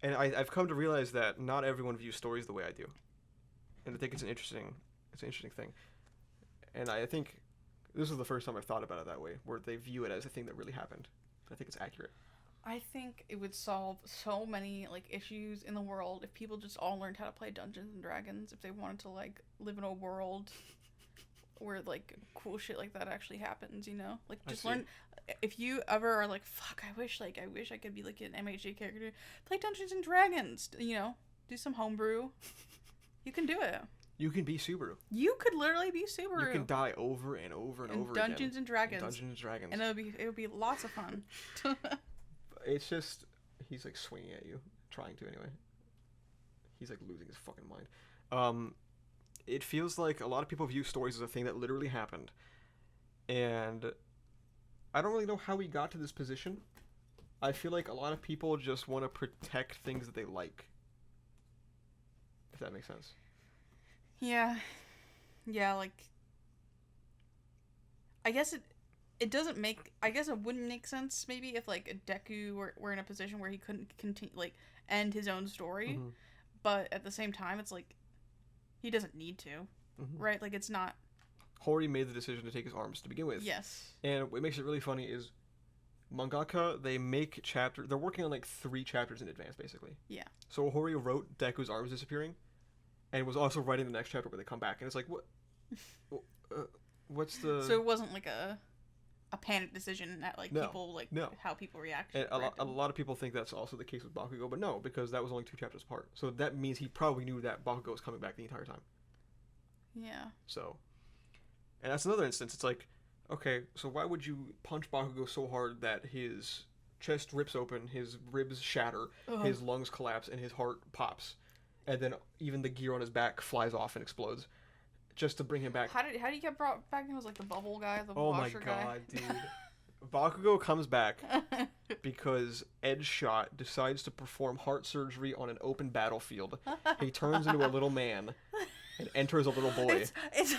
And I've come to realize that not everyone views stories the way I do, and I think it's an interesting thing. And I think this is the first time I've thought about it that way, where they view it as a thing that really happened. I think it's accurate. I think it would solve so many like issues in the world if people just all learned how to play Dungeons and Dragons. If they wanted to like live in a world where like cool shit like that actually happens, you know, like just learn. If you ever are like, fuck, I wish I could be like an MHG character, play Dungeons and Dragons, you know, do some homebrew. You can do it. You can be Subaru. You could literally be Subaru. You can die over and over and over Dungeons again. and Dragons. Dungeons and Dragons. And it would be lots of fun. It's just he's like swinging at you, trying to anyway. He's like losing his fucking mind. It feels like a lot of people view stories as a thing that literally happened, and I don't really know how we got to this position. I feel like a lot of people just want to protect things that they like. If that makes sense. Yeah, like I guess it doesn't make. I guess it wouldn't make sense maybe if like Deku were in a position where he couldn't continue like end his own story, but at the same time it's like he doesn't need to. right? Like, it's not... Hori made the decision to take his arms to begin with. Yes. And what makes it really funny is mangaka, they're working on like 3 chapters in advance, basically. Yeah. So Hori wrote Deku's arms disappearing, and was also writing the next chapter where they come back, and it's like, what? What's the? So it wasn't like a panic decision that like people like how people react. And a lot of people think that's also the case with Bakugo, but no, because that was only 2 chapters apart. So that means he probably knew that Bakugo was coming back the entire time. Yeah. So, and that's another instance. It's like, okay, so why would you punch Bakugo so hard that his chest rips open, his ribs shatter, his lungs collapse, and his heart pops, and then even the gear on his back flies off and explodes, just to bring him back? How did he get brought back? It was like the bubble guy, the washer guy. Oh my god, dude! Bakugo comes back because Edgeshot decides to perform heart surgery on an open battlefield. He turns into a little man and enters a little boy. It's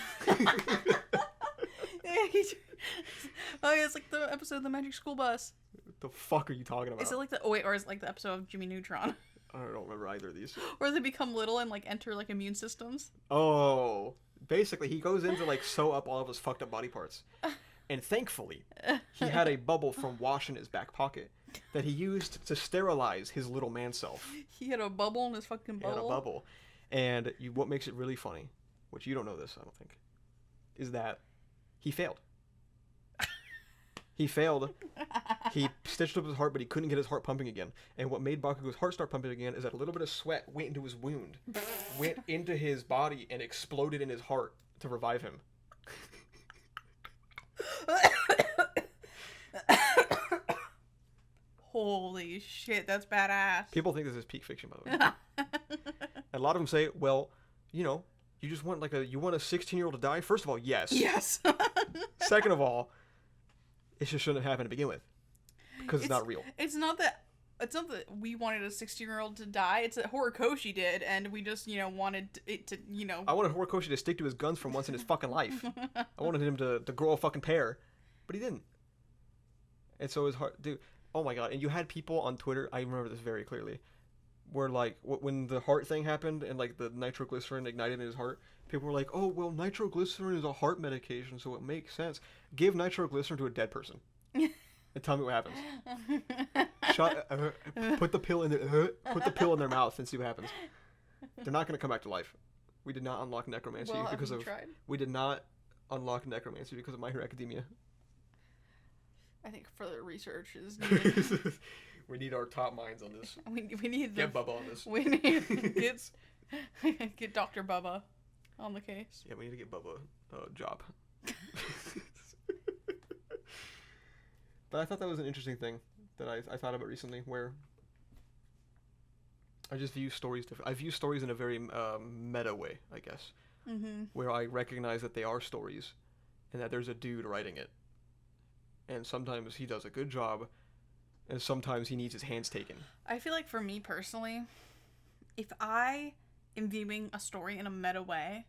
it's like the episode of the Magic School Bus. What the fuck are you talking about? Is it like or is it like the episode of Jimmy Neutron? I don't remember either of these. Where they become little and like enter like immune systems. Oh, basically he goes in to like sew up all of his fucked up body parts, and thankfully he had a bubble from Wash in his back pocket that he used to sterilize his little man self. He had a bubble in his fucking bubble. He had a bubble, and what makes it really funny, which you don't know this, I don't think, is that he failed. He failed. He stitched up his heart, but he couldn't get his heart pumping again. And what made Bakugo's heart start pumping again is that a little bit of sweat went into his wound, went into his body, and exploded in his heart to revive him. Holy shit, that's badass. People think this is peak fiction, by the way. And a lot of them say, well, you know, you just want you want a 16-year-old to die? First of all, yes. Yes. Second of all, it just shouldn't have happened to begin with, because it's not real. It's not that we wanted a 16-year-old to die. It's that Horikoshi did, and we just, wanted it to, I wanted Horikoshi to stick to his guns for once in his fucking life. I wanted him to grow a fucking pair, but he didn't. And so his heart, dude. Oh my god! And you had people on Twitter. I remember this very clearly, where like when the heart thing happened and like the nitroglycerin ignited in his heart, people were like, "Oh well, nitroglycerin is a heart medication, so it makes sense. Give nitroglycerin to a dead person, and tell me what happens. Put the pill in their mouth and see what happens. They're not gonna come back to life. We did not unlock necromancy We did not unlock necromancy because of My Hero Academia. I think further research is needed. We need our top minds on this. We need get Bubba on this. We need get Dr. Bubba on the case. Yeah, we need to get Bubba a job. But I thought that was an interesting thing that I thought about recently, where I just view stories different. I view stories in a very meta way, I guess, where I recognize that they are stories, and that there's a dude writing it. And sometimes he does a good job, and sometimes he needs his hands taken. I feel like for me personally, if I am viewing a story in a meta way,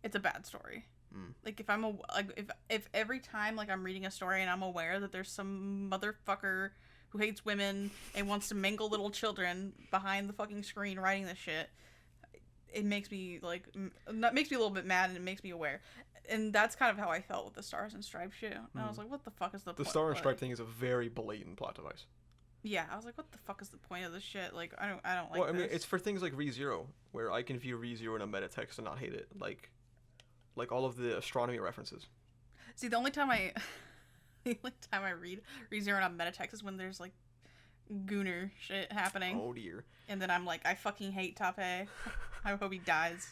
it's a bad story. Like if every time like I'm reading a story and I'm aware that there's some motherfucker who hates women and wants to mangle little children behind the fucking screen writing this shit, it makes me that makes me a little bit mad, and it makes me aware. And that's kind of how I felt with the Stars and Stripes shit. And I was like, what the fuck is the point? The Star and Stripe thing is a very blatant plot device. Yeah, I was like, what the fuck is the point of this shit? Like, I don't like Well, I mean, it's for things like ReZero, where I can view ReZero in a meta text and not hate it. Like all of the astronomy references. See, the only time I read ReZero in a meta text is when there's like gooner shit happening. Oh dear. And then I'm like, I fucking hate Tape. I hope he dies.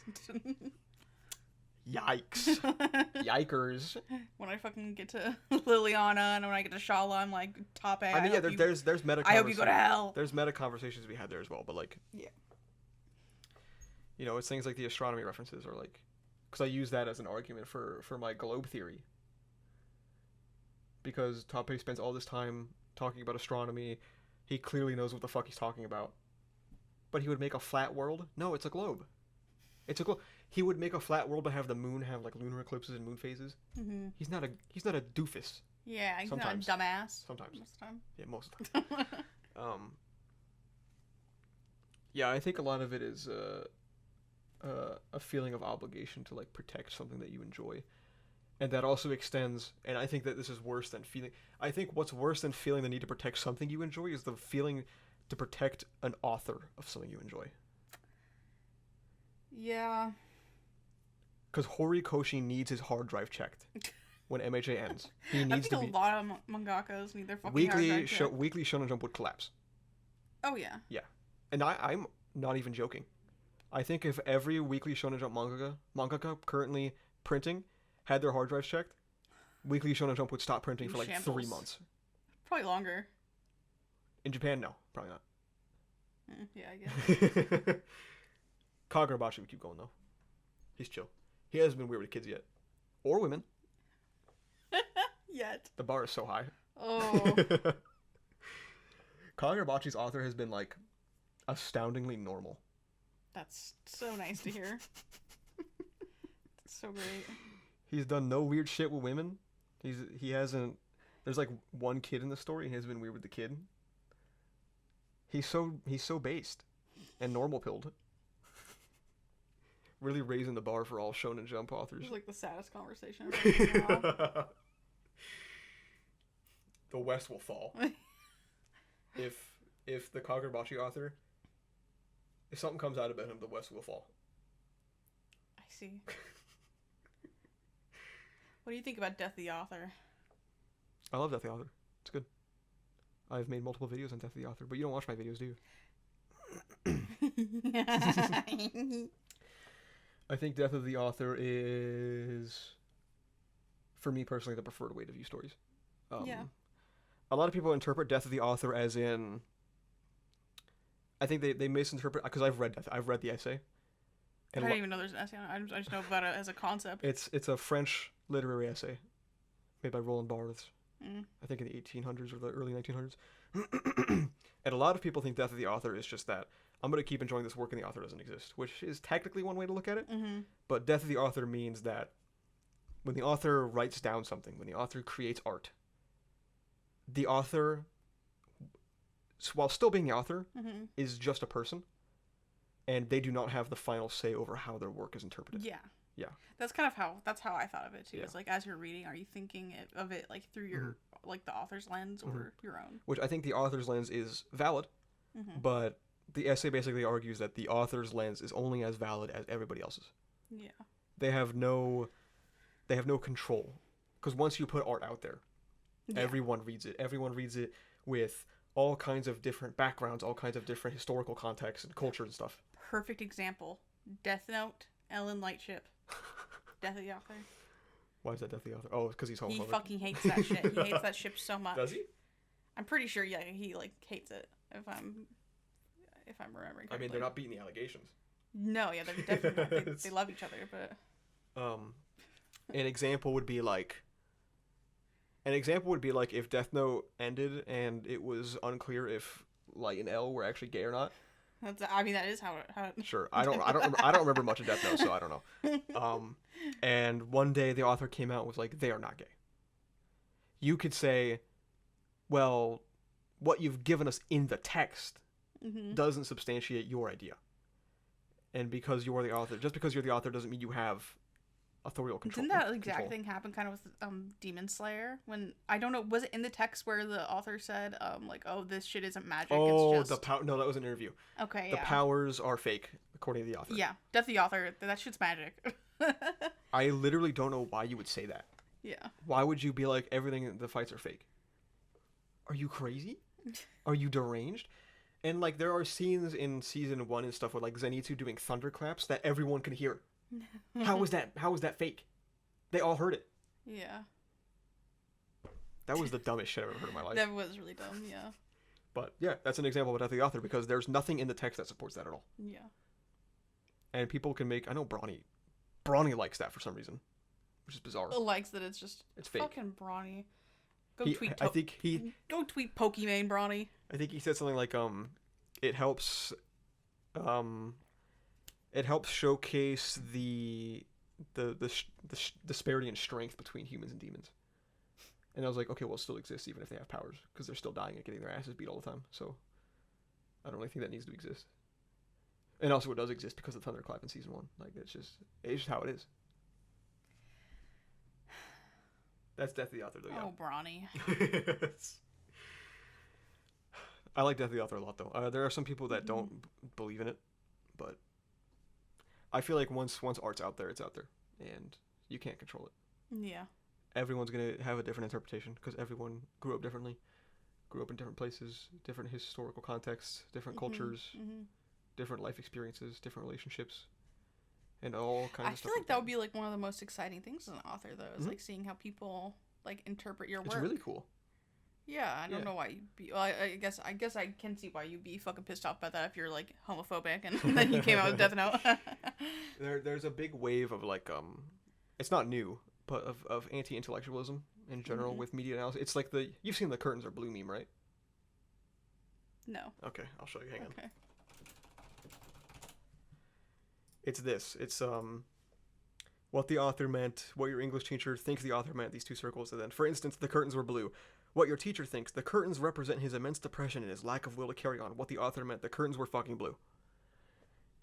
Yikes. Yikers. When I fucking get to Liliana and when I get to Shala, I'm like, Tape. I mean, there's meta. I hope you go to hell. There's meta conversations we had there as well, but like, yeah. It's things like the astronomy references, or like, because I use that as an argument for my globe theory. Because Tape spends all this time talking about astronomy, he clearly knows what the fuck he's talking about. But he would make a flat world? No, it's a globe. It's a globe. He would make a flat world to have the moon have like lunar eclipses and moon phases. Mm-hmm. He's not a doofus. Yeah, he's sometimes. Not a dumbass. Sometimes. Most of the time. Yeah, most of the time. Yeah, I think a lot of it is a feeling of obligation to like protect something that you enjoy, and that also extends. And I think that this is worse than feeling. I think what's worse than feeling the need to protect something you enjoy is the feeling to protect an author of something you enjoy. Yeah. Because Horikoshi needs his hard drive checked when MHA ends. He I needs think to a be lot of mangakas need their fucking weekly. hard drive checked. Weekly Shonen Jump would collapse. Oh yeah. Yeah, and I'm not even joking. I think if every weekly Shonen Jump mangaka currently printing had their hard drives checked, Weekly Shonen Jump would stop printing for like Shambles. 3 months. Probably longer. In Japan, no, probably not. Yeah, I guess. Kagurabachi would keep going though. He's chill. He hasn't been weird with kids yet, or women. Yet. The bar is so high. Oh. Kagurabachi's author has been like astoundingly normal. That's so nice to hear. That's so great. He's done no weird shit with women. He hasn't. There's like one kid in the story. And he has been weird with the kid. He's so based and normal pilled. Really raising the bar for all Shonen Jump authors. It's like the saddest conversation I've ever been in. The West will fall. If the Kagurabachi author, if something comes out about him, the West will fall. I see. What do you think about Death of the Author? I love Death of the Author. It's good. I've made multiple videos on Death of the Author, but you don't watch my videos, do you? I think Death of the Author is, for me personally, the preferred way to view stories. Yeah. A lot of people interpret Death of the Author as in. I think they misinterpret, because I've read the essay. I didn't even know there's an essay on it. I just know about it as a concept. It's a French literary essay made by Roland Barthes. Mm. I think in the 1800s or the early 1900s. And a lot of people think Death of the Author is just that. I'm going to keep enjoying this work and the author doesn't exist, which is technically one way to look at it. Mm-hmm. But Death of the Author means that when the author writes down something, when the author creates art, the author, while still being the author, Mm-hmm. is just a person, and they do not have the final say over how their work is interpreted. Yeah. Yeah. That's how I thought of it too. Yeah. It's like as you're reading, are you thinking of it like through your like the author's lens or your own? Which I think the author's lens is valid, but the essay basically argues that the author's lens is only as valid as everybody else's. Yeah. They have no control, because once you put art out there, everyone reads it. Everyone reads it with all kinds of different backgrounds, all kinds of different historical contexts and culture and stuff. Perfect example. Death Note, Ellen Lightship. Death of the Author. Why is that Death of the Author? Oh, it's because he's homophobic. He fucking hates that shit. He hates that ship so much. Does he? I'm pretty sure, yeah, he like hates it. If I'm remembering correctly. I mean, they're not beating the allegations. No, yeah, they're definitely not. They love each other, but an example would be like if Death Note ended and it was unclear if Light and L were actually gay or not. that is how it Sure, I don't remember much of Death Note, so I don't know. And one day the author came out and was like, they are not gay. You could say, well, what you've given us in the text doesn't substantiate your idea. And because you're the author, just because you're the author doesn't mean you have authorial control. Didn't that exact thing happen kind of with Demon Slayer? When, I don't know, was it in the text where the author said, like, oh, this shit isn't magic, oh, it's just... no, that was an interview. Okay, The powers are fake, according to the author. Yeah, Death of the Author, that shit's magic. I literally don't know why you would say that. Yeah. Why would you be like, everything in the fights are fake? Are you crazy? Are you deranged? And, like, there are scenes in Season 1 and stuff with, like, Zenitsu doing thunderclaps that everyone can hear. How was that fake? They all heard it. Yeah. That was the dumbest shit I've ever heard in my life. That was really dumb, yeah. But, yeah, that's an example of Death of the Author, because there's nothing in the text that supports that at all. Yeah. And people can make... I know Brawny likes that for some reason, which is bizarre. Likes that it's fake. Fucking Brawny. Go tweet Pokimane Brawny. I think he said something like, it helps showcase the disparity in strength between humans and demons. And I was like, okay, well, it still exists even if they have powers, because they're still dying and getting their asses beat all the time. So I don't really think that needs to exist. And also, it does exist because of Thunderclap in season 1. Like, it's just how it is. That's Death of the Author, though. Yeah. Oh, Brawny. I like Death of the Author a lot, though. There are some people that don't believe in it, but I feel like once art's out there, it's out there, and you can't control it. Yeah. Everyone's gonna have a different interpretation because everyone grew up differently, grew up in different places, different historical contexts, different cultures, different life experiences, different relationships, and all kinds of stuff. I feel like that would be like one of the most exciting things as an author, though, is like seeing how people like interpret your work. It's really cool. Yeah, I don't know why you'd be. Well, I guess I can see why you'd be fucking pissed off about that if you're like homophobic and then you came out with Death Note. There's a big wave of like it's not new, but of anti-intellectualism in general with media analysis. It's like you've seen the curtains are blue meme, right? No. Okay, I'll show you. Hang on. Okay. It's this. It's what the author meant, what your English teacher thinks the author meant, these two circles, and then, for instance, the curtains were blue. What your teacher thinks, the curtains represent his immense depression and his lack of will to carry on. What the author meant, the curtains were fucking blue.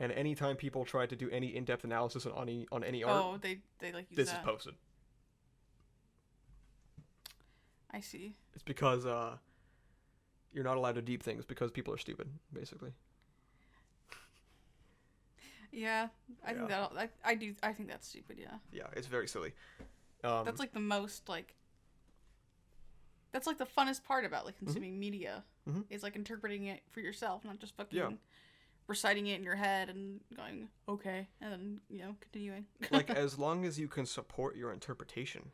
And anytime people try to do any in-depth analysis on any art, they like use this that. is posted. I see. It's because you're not allowed to deep things because people are stupid, basically. Yeah, I think I think that's stupid. Yeah. Yeah, it's very silly. That's like the most like. That's like the funnest part about like consuming media is like interpreting it for yourself, not just fucking reciting it in your head and going okay, and then continuing. Like as long as you can support your interpretation,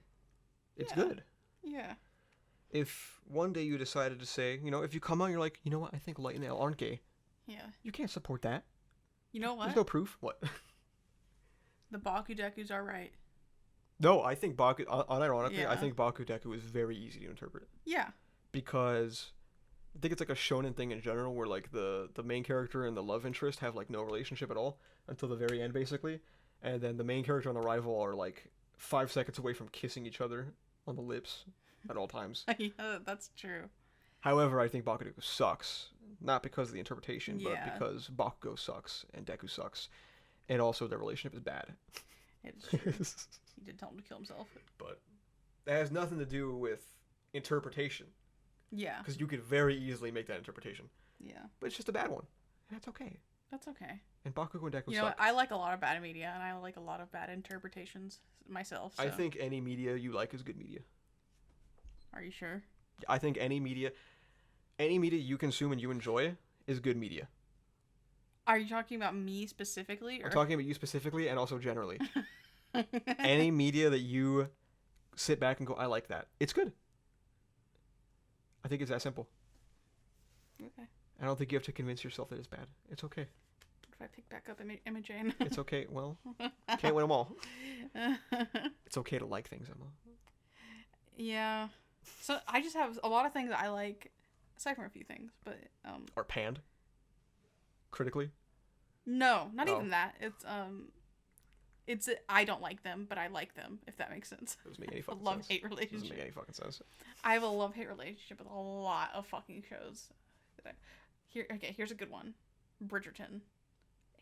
it's good. Yeah. If one day you decided to say, if you come out, you're like, you know what, I think Light and Ale aren't gay. Yeah. You can't support that. You know what? There's no proof. What? The Bakudekus are right. No, I think unironically, Yeah. I think Bakudeku is very easy to interpret. Yeah. Because I think it's like a shonen thing in general where like the main character and the love interest have like no relationship at all until the very end basically. And then the main character and the rival are like 5 seconds away from kissing each other on the lips at all times. Yeah, that's true. However, I think Bakudeku sucks. Not because of the interpretation, but Yeah. because Bakugo sucks and Deku sucks. And also their relationship is bad. It's true. He did tell him to kill himself. But that has nothing to do with interpretation. Yeah. Because you could very easily make that interpretation. Yeah. But it's just a bad one. And that's okay. That's okay. And Bakugo and Deku You know, suck. I like a lot of bad media, and I like a lot of bad interpretations myself. So. I think any media you like is good media. Are you sure? I think any media you consume and you enjoy is good media. Are you talking about me specifically? Or? I'm talking about you specifically and also generally. Any media that you sit back and go, I like that. It's good. I think it's that simple. Okay. I don't think you have to convince yourself that it's bad. It's okay. What if I pick back up Imogen? It's okay. Well, can't win them all. It's okay to like things, Emma. Yeah. So I just have a lot of things I like, aside from a few things, but Are panned critically? No, not even that. It's I don't like them, but I like them. If that makes sense. Doesn't make any fucking sense. Love-hate Doesn't relationship. make any fucking sense. I have a love-hate relationship with a lot of fucking shows. Here's a good one. Bridgerton.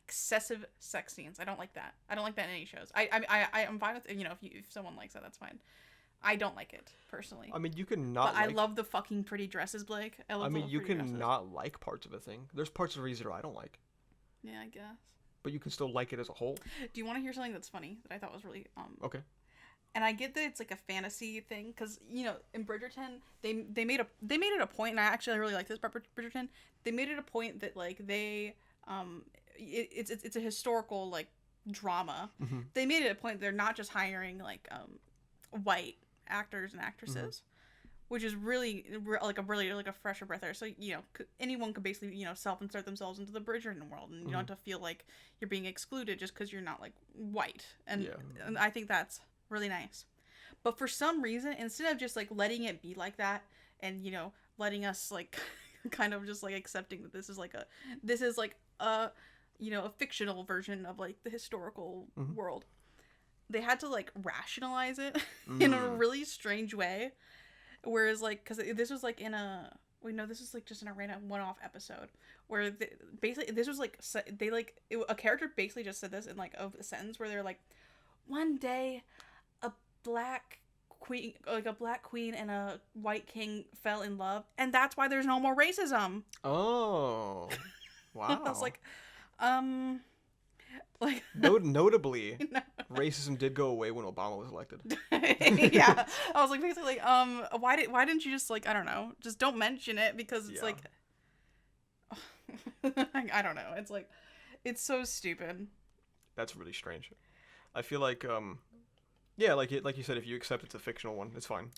Excessive sex scenes. I don't like that. I don't like that in any shows. I'm fine with if someone likes that, that's fine. I don't like it personally. I mean, you can not. But I love the fucking pretty dresses, Blake. You can not like parts of a thing. There's parts of ReZero I don't like. Yeah, I guess. But you can still like it as a whole. Do you want to hear something that's funny that I thought was really Okay. And I get that it's like a fantasy thing because in Bridgerton they made it a point, and I really like this about Bridgerton. They made it a point that like they it's a historical like drama. Mm-hmm. They made it a point they're not just hiring like white actors and actresses, which is really like a fresher breath air. So anyone could basically self-insert themselves into the Bridgerton world, and you don't have to feel like you're being excluded just because you're not like white. And I think that's really nice. But for some reason, instead of just like letting it be like that, and letting us like kind of just like accepting that this is like a fictional version of like the historical world, they had to like rationalize it in a really strange way. Whereas like, because this was like in a We know this is like just in a random one-off episode where basically this was like a character basically just said this in like a sentence where they're like, one day a black queen and a white king fell in love, and that's why there's no more racism. Oh, wow. I was like Notably, no. racism did go away when Obama was elected. Yeah, I was like basically why didn't you just like, I don't know, just don't mention it, because it's like I don't know, it's like, it's so stupid. That's really strange. I feel like yeah, like you said, if you accept it's a fictional one, it's fine.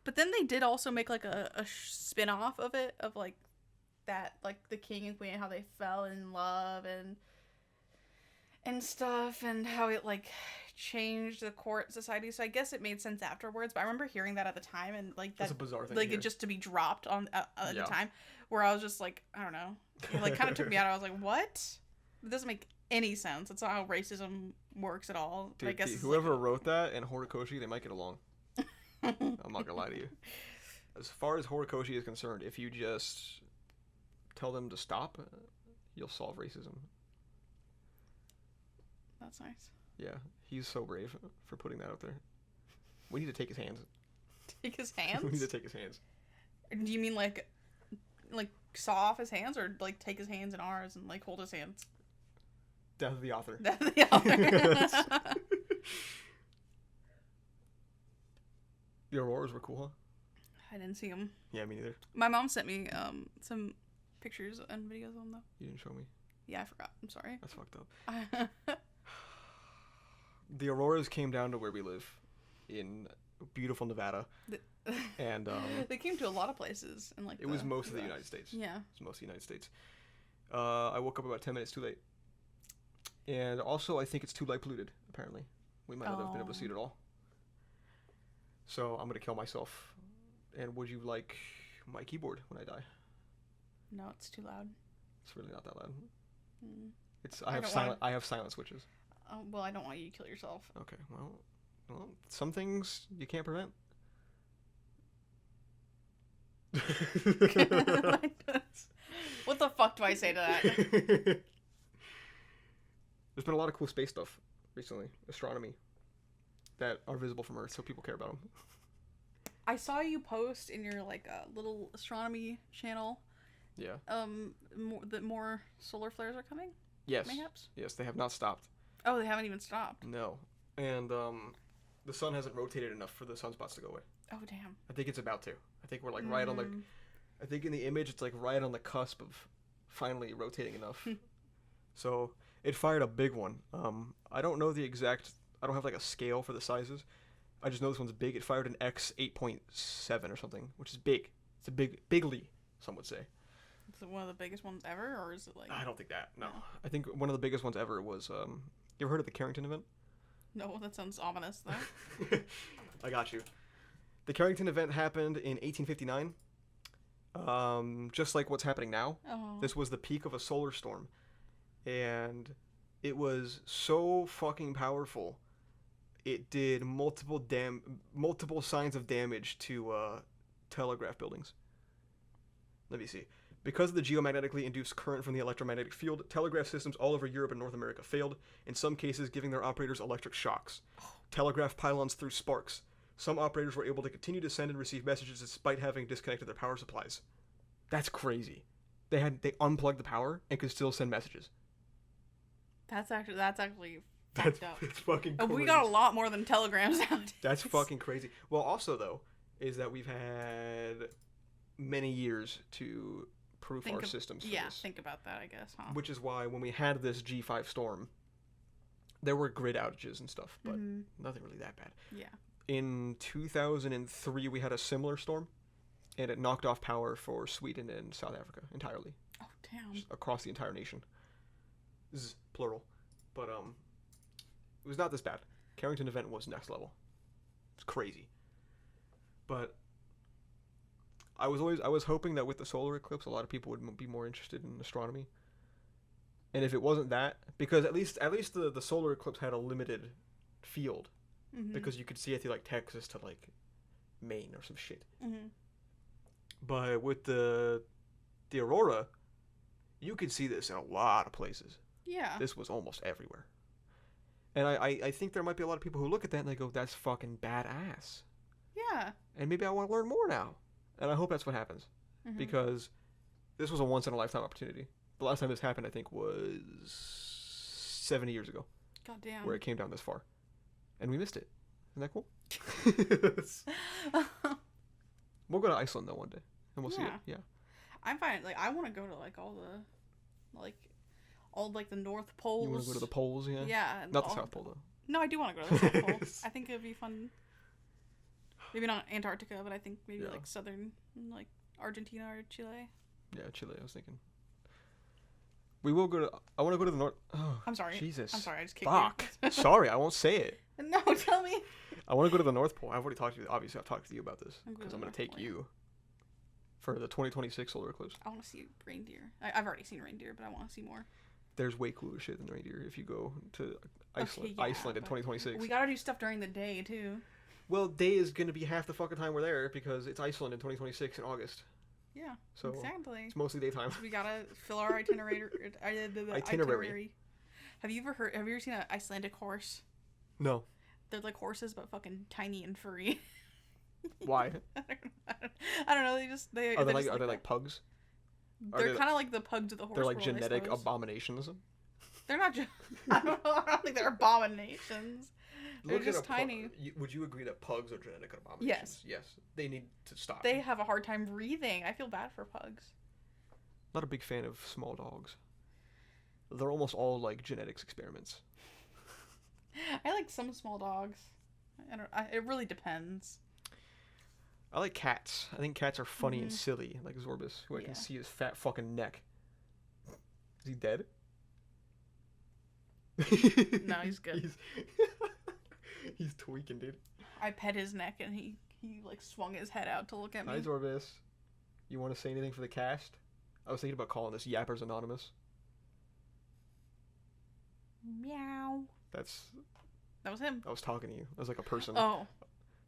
But then they did also make like a spin-off of it, of like that, like the king and queen, how they fell in love and stuff, and how it like changed the court society. So I guess it made sense afterwards, but I remember hearing that at the time, and like That's a bizarre thing like to hear. it just to be dropped on at the time, where I was just like, I don't know, it like kind of took me out. I was like, what? It doesn't make any sense. That's not how racism works at all. Dude, I guess whoever wrote that and Horikoshi, they might get along. I'm not gonna lie to you. As far as Horikoshi is concerned, if you just tell them to stop, you'll solve racism. That's nice. Yeah, he's so brave for putting that out there. We need to take his hands. Take his hands? We need to take his hands. Do you mean like saw off his hands, or like take his hands in ours and like hold his hands? Death of the author. Death of the author. The Auroras were cool, huh? I didn't see them. Yeah, me neither. My mom sent me some pictures and videos of them though. You didn't show me. Yeah, I forgot. I'm sorry. That's fucked up. The Auroras came down to where we live, in beautiful Nevada, and they came to a lot of places, and like it was most of the United States. Yeah, it was most of the United States. I woke up about 10 minutes too late, and also I think it's too light polluted. Apparently, we might not have been able to see it at all. So I'm gonna kill myself. And would you like my keyboard when I die? No, it's too loud. It's really not that loud. Mm. It's I have silent switches. Well, I don't want you to kill yourself. Okay, well, some things you can't prevent. What the fuck do I say to that? There's been a lot of cool space stuff recently, astronomy, that are visible from Earth, so people care about them. I saw you post in your like little astronomy channel. Yeah. More solar flares are coming. Yes. Mayhaps. Yes, they have not stopped. Oh, they haven't even stopped. No, and the sun hasn't rotated enough for the sunspots to go away. Oh damn. I think it's about to. I think we're like right on the. I think in the image it's like right on the cusp of finally rotating enough. So it fired a big one. I don't know the exact. I don't have like a scale for the sizes. I just know this one's big. It fired an X 8.7 or something, which is big. It's a bigly, some would say. Is it one of the biggest ones ever, or is it like? I don't think that. No. I think one of the biggest ones ever was. You ever heard of the Carrington event? No, that sounds ominous though. I got you. The Carrington event happened in 1859. Just like what's happening now. Oh. This was the peak of a solar storm, and it was so fucking powerful. It did multiple signs of damage to telegraph buildings. Let me see. Because of the geomagnetically induced current from the electromagnetic field, telegraph systems all over Europe and North America failed, in some cases giving their operators electric shocks. Telegraph pylons threw sparks. Some operators were able to continue to send and receive messages despite having disconnected their power supplies. That's crazy. They unplugged the power and could still send messages. That's actually fucked up. It's fucking crazy. We got a lot more than telegrams nowadays. That's fucking crazy. Well, also though, is that we've had many years to proof our systems for this. Think about that, I guess, huh? Which is why when we had this G5 storm, there were grid outages and stuff, but nothing really that bad. Yeah. In 2003, we had a similar storm, and it knocked off power for Sweden and South Africa entirely. Oh, damn. Just across the entire nation. This is plural. But, it was not this bad. Carrington event was next level. It's crazy. But I was hoping that with the solar eclipse, a lot of people would be more interested in astronomy. And if it wasn't that, because at least the solar eclipse had a limited field, because you could see it through like Texas to like Maine or some shit. But with the aurora, you could see this in a lot of places. Yeah. This was almost everywhere. And I think there might be a lot of people who look at that and they go, that's fucking badass. Yeah. And maybe I want to learn more now. And I hope that's what happens. Mm-hmm. Because this was a once-in-a-lifetime opportunity. The last time this happened, I think, was 70 years ago. God damn. Where it came down this far. And we missed it. Isn't that cool? We'll go to Iceland, though, one day. And we'll see it. Yeah. I'm fine. Like, I want to go to, like, all the North Poles. You want to go to the poles, yeah? Yeah. Not the South Pole, though. No, I do want to go to the South Pole. I think it would be fun. Maybe not Antarctica, but I think maybe, like, southern, like, Argentina or Chile. Yeah, Chile, I was thinking. We will go to... I want to go to the North... Oh, I'm sorry. Jesus. I'm sorry, I just kicked Fuck. you. Sorry, I won't say it. No, tell me. I want to go to the North Pole. I've already talked to you. Obviously, I've talked to you about this. Because I'm going North to take Pole, you for the 2026 solar eclipse. I want to see reindeer. I've already seen reindeer, but I want to see more. There's way cooler shit than reindeer if you go to Iceland, Okay, yeah, Iceland in 2026. We gotta do stuff during the day, too. Well, day is going to be half the fucking time we're there because it's Iceland in 2026 in August. Yeah, So exactly. it's mostly daytime. We gotta fill our itinerary. Have you ever seen an Icelandic horse? No. They're like horses, but fucking tiny and furry. Why? I don't know. They Are they like pugs? They're kind of like the pugs of the horse. They're like world, genetic abominations. They're not. I don't know. I don't think they're abominations. They're just tiny. Would you agree that pugs are genetic abominations? Yes. Yes. They need to stop. They have a hard time breathing. I feel bad for pugs. Not a big fan of small dogs. They're almost all like genetics experiments. I like some small dogs. It really depends. I like cats. I think cats are funny and silly, like Zorbus, who I can see his fat fucking neck. Is he dead? No, he's good. He's tweaking, dude. I pet his neck and he like swung his head out to look at me. Hi, Zorbus. You want to say anything for the cast? I was thinking about calling this Yappers Anonymous. Meow. That was him. I was talking to you. I was like a person. Oh.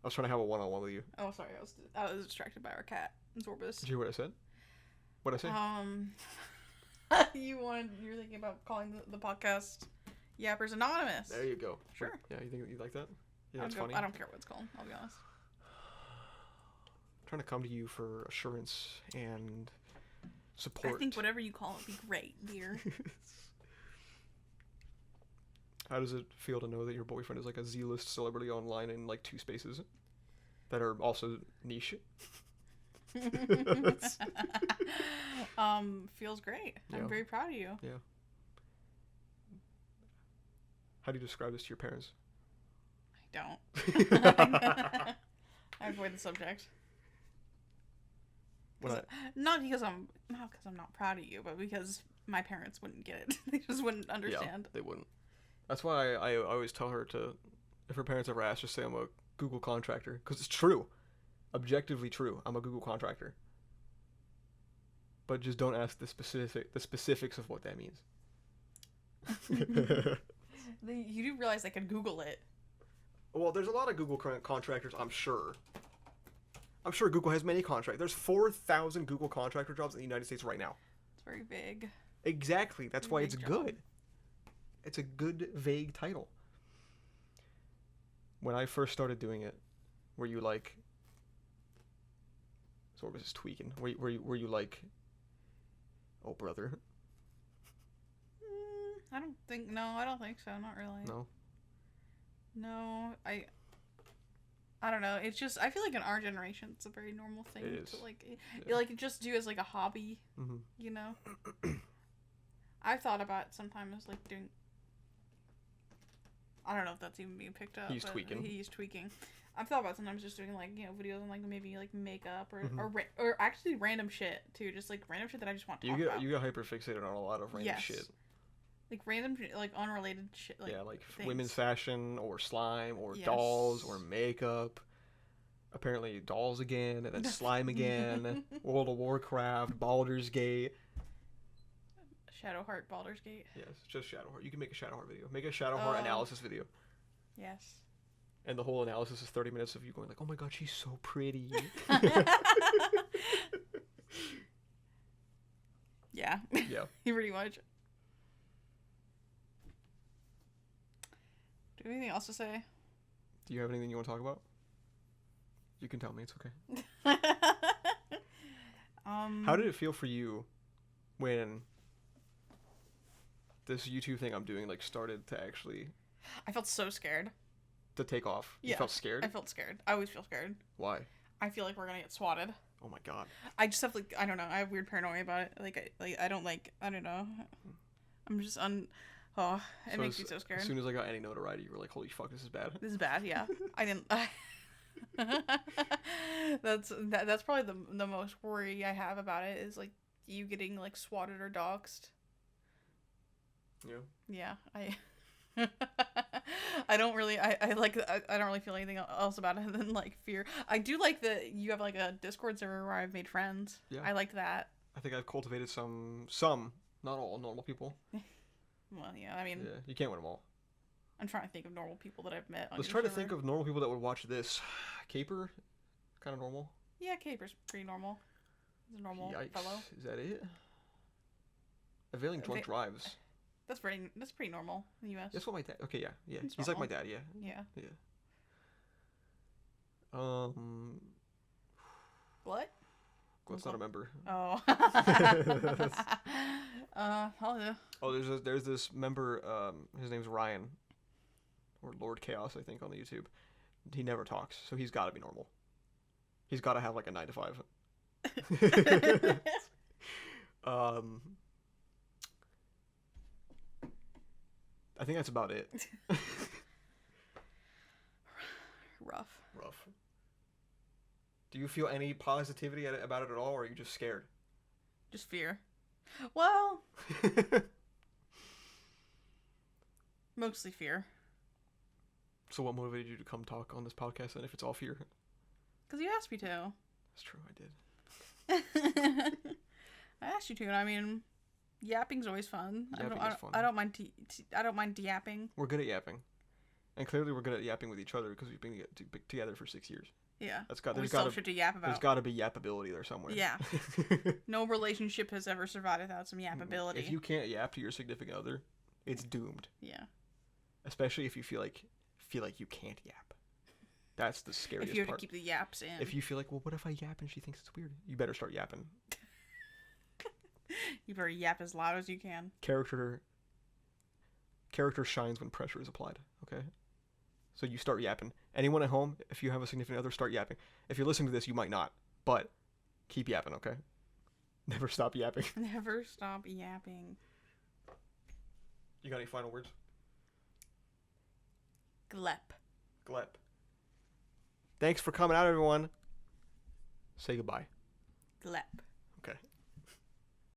I was trying to have a one-on-one with you. Oh, sorry. I was distracted by our cat, Zorbus. Did you hear what I said? What'd I say? You're thinking about calling the podcast Yappers Anonymous. There you go. Sure. Yeah, you think you like that? Yeah, that's funny. I don't care what it's called. I'll be honest. I'm trying to come to you for assurance and support. I think whatever you call it would be great, dear. How does it feel to know that your boyfriend is like a Z-list celebrity online in like 2 spaces that are also niche? Feels great. Yeah. I'm very proud of you. Yeah. How do you describe this to your parents? I don't. I avoid the subject. Not because I'm not proud of you, but because my parents wouldn't get it. They just wouldn't understand. Yeah, they wouldn't. That's why I always tell her to, if her parents ever ask, just say I'm a Google contractor. Because it's true. Objectively true. I'm a Google contractor. But just don't ask the specifics of what that means. You do realize I could Google it. Well, there's a lot of Google contractors, I'm sure. I'm sure Google has many contractors. There's 4,000 Google contractor jobs in the United States right now. It's very vague. Exactly. That's why it's good. It's a good, vague title. When I first started doing it, were you like... Zorbus is tweaking. Were you like... Oh, brother. I don't think so. Not really. No, I don't know. It's just, I feel like in our generation, it's a very normal thing to like just do as like a hobby, you know? I've thought about sometimes like doing, I don't know if that's even being picked up. He's tweaking. I've thought about sometimes just doing like, you know, videos on like maybe like makeup or actually random shit too. Just like random shit that I just want to talk about. You get hyper fixated on a lot of random shit. Like random, like unrelated shit. Like, yeah, like things. Women's fashion or slime or dolls or makeup. Apparently dolls again and then slime again. World of Warcraft, Baldur's Gate. Shadowheart, Baldur's Gate. Yes, just Shadowheart. You can make a Shadowheart video. Make a Shadowheart analysis video. Yes. And the whole analysis is 30 minutes of you going like, oh my god, she's so pretty. Yeah. Yeah. Pretty much. Do you have anything else to say? Do you have anything you want to talk about? You can tell me. It's okay. How did it feel for you when this YouTube thing I'm doing like started to actually I felt so scared. to take off? You Yeah. felt scared? I felt scared. I always feel scared. Why? I feel like we're gonna get swatted. Oh my god. I just have like I don't know. I have weird paranoia about it. I don't know. I'm just Oh, it makes me so scared. As soon as I got any notoriety, you were like, "Holy fuck, this is bad." This is bad. Yeah, I didn't. That's probably the most worry I have about it is like you getting like swatted or doxxed. Yeah. Yeah, I don't really I don't really feel anything else about it than like fear. I do like that you have like a Discord server where I've made friends. Yeah. I liked that. I think I've cultivated some, not all normal people. Well, yeah, I mean, Yeah, you can't win them all. I'm trying to think of normal people that I've met on Let's your try to server. think of normal people that would watch this. Caper, kind of normal. Yeah, Caper's pretty normal. He's a normal Yikes. fellow. Is that it? Availing drunk drives. That's pretty normal in the US. That's what my dad. Okay, yeah. It's He's like my normal. dad. Yeah. Yeah. What? Let's not remember. Oh. Hell Oh, there's this member. His name's Ryan, or Lord Chaos, I think, on the YouTube. He never talks, so he's got to be normal. He's got to have like a 9 to 5. I think that's about it. Rough. Do you feel any positivity about it at all, or are you just scared? Just fear. Well, mostly fear. So what motivated you to come talk on this podcast then if it's all fear? Because you asked me to. That's true, I did. I asked you to, and I mean, yapping's always fun. Yapping is fun. I don't mind I don't mind yapping. We're good at yapping. And clearly we're good at yapping with each other because we've been together for 6 years. Yeah. We still have shit to yap about. There's got to be yappability there somewhere. Yeah. No relationship has ever survived without some yappability. If you can't yap to your significant other, it's doomed. Yeah. Especially if you feel like you can't yap. That's the scariest part. If you have to keep the yaps in. If you feel like, well, what if I yap and she thinks it's weird? You better start yapping. You better yap as loud as you can. Character shines when pressure is applied. Okay. So you start yapping. Anyone at home, if you have a significant other, start yapping. If you're listening to this, you might not, but keep yapping, okay? Never stop yapping. Never stop yapping. You got any final words? Glep. Thanks for coming out, everyone. Say goodbye. Glep. Okay.